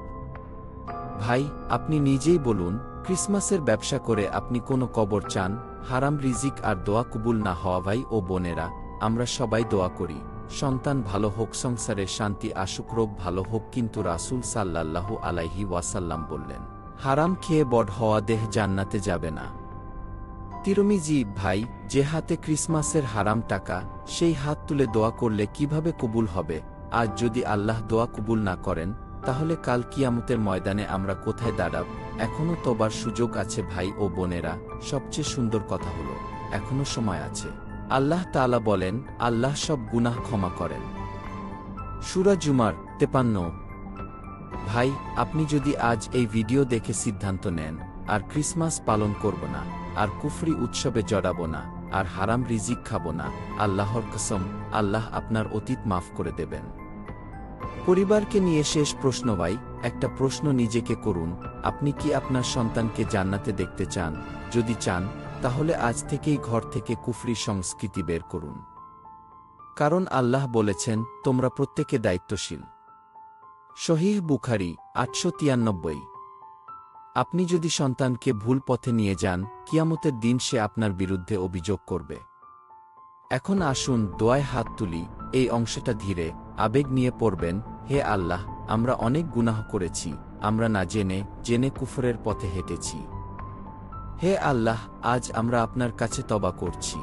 ভাই, আপনি নিজেই বলুন, ক্রিসমাসের ব্যবসা করে আপনি কোনো কবর চান? হারাম রিজিক আর দোয়া কবুল না হওয়া। ভাই ও বোনেরা, আমরা সবাই দোয়া করি, সন্তান ভালো হোক, সংসারে শান্তি আসুক, রোগ ভালো হোক, কিন্তু রাসূল সাল্লাল্লাহু আলাইহি ওয়াসাল্লাম বললেন, হারাম খেয়ে বড় হওয়া দেহ জান্নাতে যাবে না। তিরমিজি। ভাই, যে হাতে ক্রিসমাসের হারাম টাকা, সেই হাত তুলে দোয়া করলে কিভাবে কবুল হবে? আজ যদি আল্লাহ দোয়া কবুল না করেন, তাহলে কাল কিয়ামতের ময়দানে আমরা কোথায় দাঁড়াব? এখনও তোবার সুযোগ আছে ভাই ও বোনেরা। সবচেয়ে সুন্দর কথা হলো, এখনও সময় আছে। আল্লাহ তাআলা বলেন, আল্লাহ সব গুনাহ ক্ষমা করেন। সূরা জুমার 53। ভাই, আপনি যদি আজ এই ভিডিও দেখে সিদ্ধান্ত নেন, আর ক্রিসমাস পালন করব না, আর কুফরি উৎসবে জড়াবো না, আর হারাম রিজিক খাবো না, আল্লাহর কসম, আল্লাহ আপনার অতীত মাফ করে দেবেন। পরিবারকে নিয়ে শেষ প্রশ্ন। ভাই, একটা প্রশ্ন নিজেকে করুন, আপনি কি আপনার সন্তানকে জান্নাতে দেখতে চান? যদি চান, তাহলে আজ থেকেই ঘর থেকে কুফরি সংস্কৃতি বের করুন। কারণ আল্লাহ বলেছেন, তোমরা প্রত্যেকে দায়িত্বশীল। সহিহ বুখারী 893। আপনি যদি সন্তানকে ভুল পথে নিয়ে যান, কিয়ামতের দিন সে আপনার বিরুদ্ধে অভিযোগ করবে। এখন আসুন দোয়ায় হাত তুলি। এই অংশটা ধীরে, আবেগ নিয়ে পড়বেন। হে আল্লাহ, আমরা অনেক গুনাহ করেছি, আমরা না জেনে জেনে কুফরের পথে হেঁটেছি। হে আল্লাহ, আজ আমরা আপনার কাছে তওবা করছি,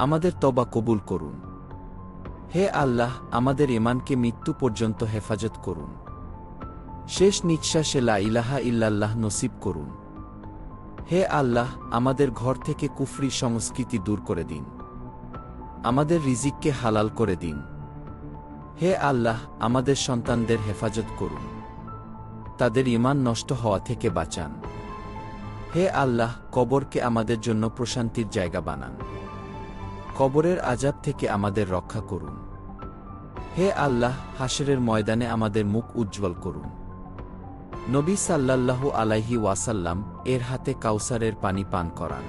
আমাদের তওবা কবুল করুন। হে আল্লাহ, আমাদের ঈমানকে মৃত্যু পর্যন্ত হেফাজত করুন। শেষ নিঃশ্বাসে লা ইলাহা ইল্লাল্লাহ নসিব করুন। হে আল্লাহ, আমাদের ঘর থেকে কুফরি সংস্কৃতি দূর করে দিন। আমাদের রিজিককে হালাল করে দিন। হে আল্লাহ, আমাদের সন্তানদের হেফাজত করুন, তাদের ঈমান নষ্ট হওয়া থেকে বাঁচান। হে আল্লাহ, কবরকে আমাদের জন্য প্রশান্তির জায়গা বানান। কবরের আযাব থেকে আমাদের রক্ষা করুন। হে আল্লাহ, হাশরের ময়দানে আমাদের মুখ উজ্জ্বল করুন। নবী সাল্লাল্লাহু আলাইহি ওয়াসাল্লাম এর হাতে কাউসারের পানি পান করান।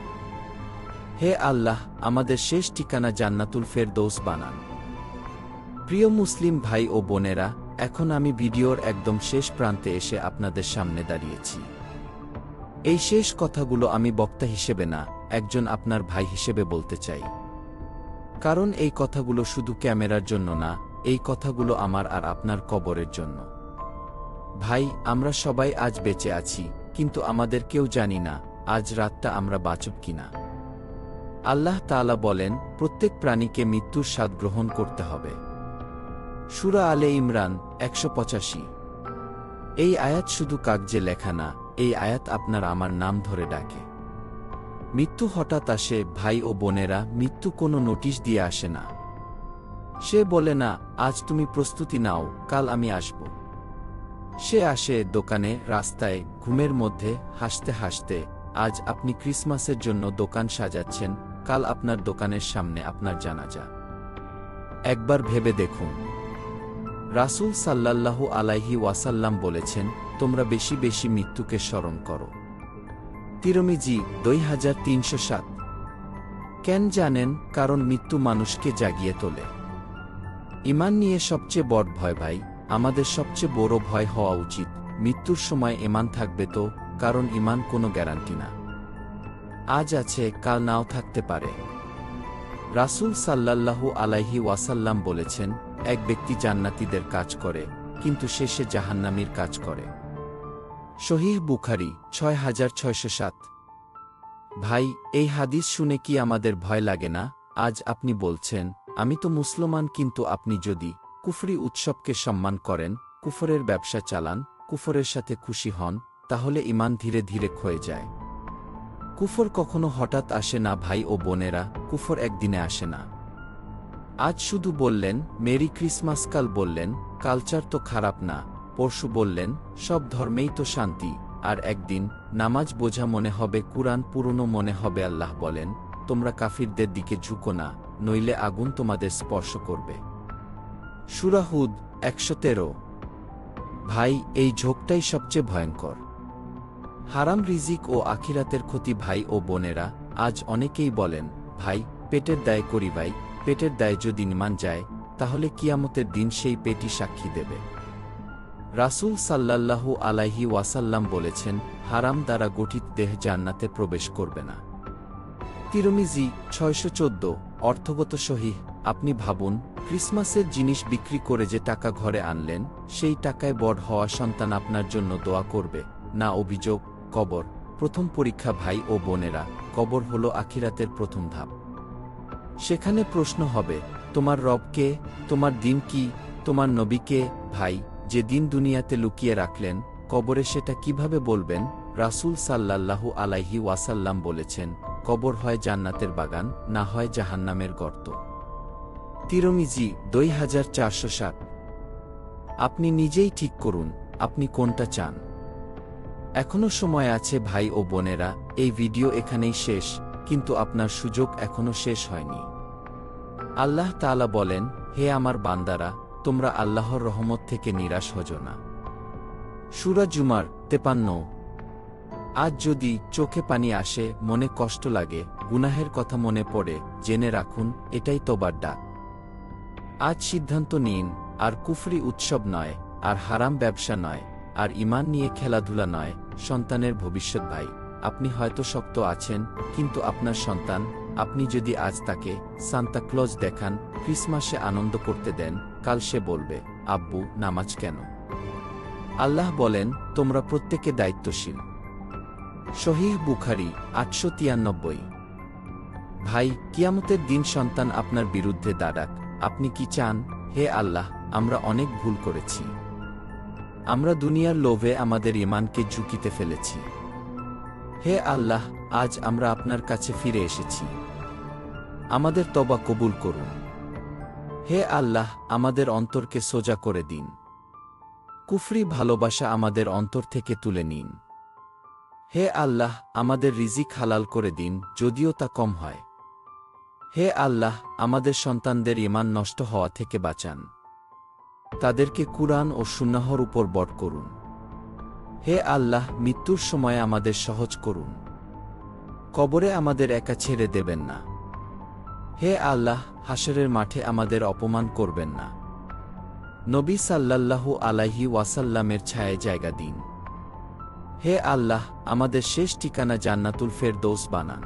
হে আল্লাহ, আমাদের শেষ ঠিকানা জান্নাতুল ফেরদৌস বানান। প্রিয় মুসলিম ভাই ও বোনেরা, এখন আমি ভিডিওর একদম শেষ প্রান্তে এসে আপনাদের সামনে দাঁড়িয়েছি। এই শেষ কথাগুলো আমি বক্তা হিসেবে না, একজন আপনার ভাই হিসেবে বলতে চাই। কারণ এই কথাগুলো শুধু ক্যামেরার জন্য না, এই কথাগুলো আমার আর আপনার কবরের জন্য। ভাই, আমরা সবাই আজ বেঁচে আছি, কিন্তু আমাদের কেউ জানি না আজ রাতটা আমরা বাঁচব কিনা। আল্লাহ তাআলা বলেন, প্রত্যেক প্রাণীকে মৃত্যুর স্বাদ গ্রহণ করতে হবে। সূরা আলে ইমরান 185। এই আয়াত শুধু কাগজে লেখা না, এই আয়াত আপনার আমার নাম ধরে ডাকে। মৃত্যু হঠাৎ আসে ভাই ও বোনেরা, মৃত্যু কোনো নোটিশ দিয়ে আসে না। সে বলে না, আজ তুমি প্রস্তুতি নাও, কাল আমি আসব। সে আসে দোকানে, রাস্তায়, ঘুমের মধ্যে, হাসতে হাসতে। আজ আপনি ক্রিসমাসের জন্য দোকান সাজাচ্ছেন, কাল আপনার দোকানের সামনে আপনার জানাজা। একবার ভেবে দেখুন। রাসূল সাল্লাল্লাহু আলাইহি ওয়াসাল্লাম বলেছেন, তোমরা বেশি বেশি মৃত্যুকে স্মরণ করো। তিরমিজি 2307। কেন জানেন? কারণ মৃত্যু মানুষকে জাগিয়ে তোলে। ঈমান নিয়ে সবচেয়ে বড় ভয় ভাই, আমাদের সবচেয়ে বড় ভয় হওয়া উচিত মৃত্যুর সময় ঈমান থাকবে তো, কারণ ঈমান কোনো গ্যারান্টি না। আজ আছে, কাল নাও থাকতে পারে। রাসূল সাল্লাল্লাহু আলাইহি ওয়াসাল্লাম বলেছেন, এক ব্যক্তি জান্নাতীদের কাজ করে, কিন্তু শেষে জাহান্নামীর কাজ করে। সহিহ বুখারী 6607। ভাই, এই হাদিস শুনে কি আমাদের ভয় লাগে না? আজ আপনি বলছেন, আমি তো মুসলমান, কিন্তু আপনি যদি কুফরি উৎসবকে সম্মান করেন, কুফরের ব্যবসা চালান, কুফরের সাথে খুশি হন, তাহলে ঈমান ধীরে ধীরে ক্ষয়ে যায়। কুফর কখনো হঠাৎ আসে না ভাই ও বোনেরা, কুফর একদিনে আসে না। আজ শুধু বললেন মেরি ক্রিসমাস, কাল বললেন কালচার তো খারাপ না, পরশু বললেন সব ধর্মেই তো শান্তি, আর একদিন নামাজ বোঝা মনে হবে, কুরআন পুরনো মনে হবে। আল্লাহ বলেন, তোমরা কাফিরদের দিকে ঝুঁকো না, নইলে আগুন তোমাদের স্পর্শ করবে। সূরা হুদ 113। ভাই, এই ঝোঁকটাই সবচেয়ে ভয়ঙ্কর। হারাম রিজিক ও আখিরাতের ক্ষতি। ভাই ও বোনেরা, আজ অনেকেই বলেন, ভাই পেটের দায় করি। ভাই, পেটের দায় যদি ঈমান যায়, তাহলে কিয়ামতের দিন সেই পেটই সাক্ষী দেবে। রাসূল সাল্লাল্লাহু আলাইহি ওয়াসাল্লাম বলেছেন, হারাম দ্বারা গঠিত দেহ জান্নাতে প্রবেশ করবে না। তিরমিজি 614। অর্থগত সহিহ। আপনি ভাবুন, ক্রিসমাসের জিনিস বিক্রি করে যে টাকা ঘরে আনলেন, সেই টাকায় বড় হওয়া সন্তান আপনার জন্য দোয়া করবে না? অভিযোগ কবর। প্রথম পরীক্ষা ভাই ও বোনেরা, কবর হলো আখিরাতের প্রথম ধাপ। সেখানে প্রশ্ন হবে, তোমার রব কে? তোমার দিন কি? তোমার নবী কে? ভাই, যে দিন দুনিয়াতে লুকিয়ে রাখলেন, কবরে সেটা কিভাবে বলবেন? রাসূল সাল্লাল্লাহু আলাইহি ওয়াসাল্লাম বলেছেন, কবর হয় জান্নাতের বাগান, না হয় জাহান্নামের গর্ত। তিরমিজি 2407। আপনি নিজেই ঠিক করুন, আপনি কোনটা চান। এখনো সময় আছে ভাই ও বোনেরা, এই ভিডিও এখানেই শেষ, কিন্তু আপনার সুযোগ এখনো শেষ হয়নি। আল্লাহ তাআলা বলেন, হে আমার বান্দারা, তোমরা আল্লাহর রহমত থেকে নিরাশ হজো না। সূরা জুমার 53। আজ যদি চোখে পানি আসে, মনে কষ্ট লাগে, গুনাহের কথা মনে পড়ে, জেনে রাখুন এটাই তোবার ডাক। আজ সিদ্ধান্ত নিন, আর কুফরি উৎসব নয়, আর হারাম ব্যবসা নয়, আর ঈমান নিয়ে খেলাধুলা নয়, সন্তানের ভবিষ্যৎ। ভাই, আপনি হয়তো শক্ত আছেন, কিন্তু আপনার সন্তান, আপনি যদি আজ তাকে সান্তা ক্লজ দেখান, ক্রিসমাসে আনন্দ করতে দেন, কাল সে বলবে, আব্বু নামাজ কেন? আল্লাহ বলেন, তোমরা প্রত্যেকে দায়িত্বশীল। সহিহ বুখারী 893। ভাই, কিয়ামতের দিন সন্তান আপনার বিরুদ্ধে দাঁড়াক, আপনি কি চান? হে আল্লাহ, আমরা অনেক ভুল করেছি। আমরা দুনিয়ার লোভে আমাদের ঈমানকে ঝুঁকিতে ফেলেছি। হে আল্লাহ, আজ আমরা আপনার কাছে ফিরে এসেছি, আমাদের তওবা কবুল করুন। হে আল্লাহ, আমাদের অন্তরকে সোজা করে দিন, কুফরি ভালোবাসা আমাদের অন্তর থেকে তুলে নিন। হে আল্লাহ, আমাদের রিজিক হালাল করে দিন, যদিও তা কম হয়। হে আল্লাহ, আমাদের সন্তানদের ঈমান নষ্ট হওয়া থেকে বাঁচান, তাদেরকে কুরআন ও সুন্নাহর উপর বড় করুন। হে আল্লাহ, মৃত্যুর সময় আমাদের সহজ করুন, কবরে আমাদের একা ছেড়ে দেবেন না। হে আল্লাহ, হাসরের মাঠে আমাদের অপমান করবেন না। নবী সাল্লাল্লাহু আলাইহি ওয়াসাল্লামের ছায়ায় জায়গা দিন। হে আল্লাহ, আমাদের শেষ ঠিকানা জান্নাতুল ফেরদৌস বানান।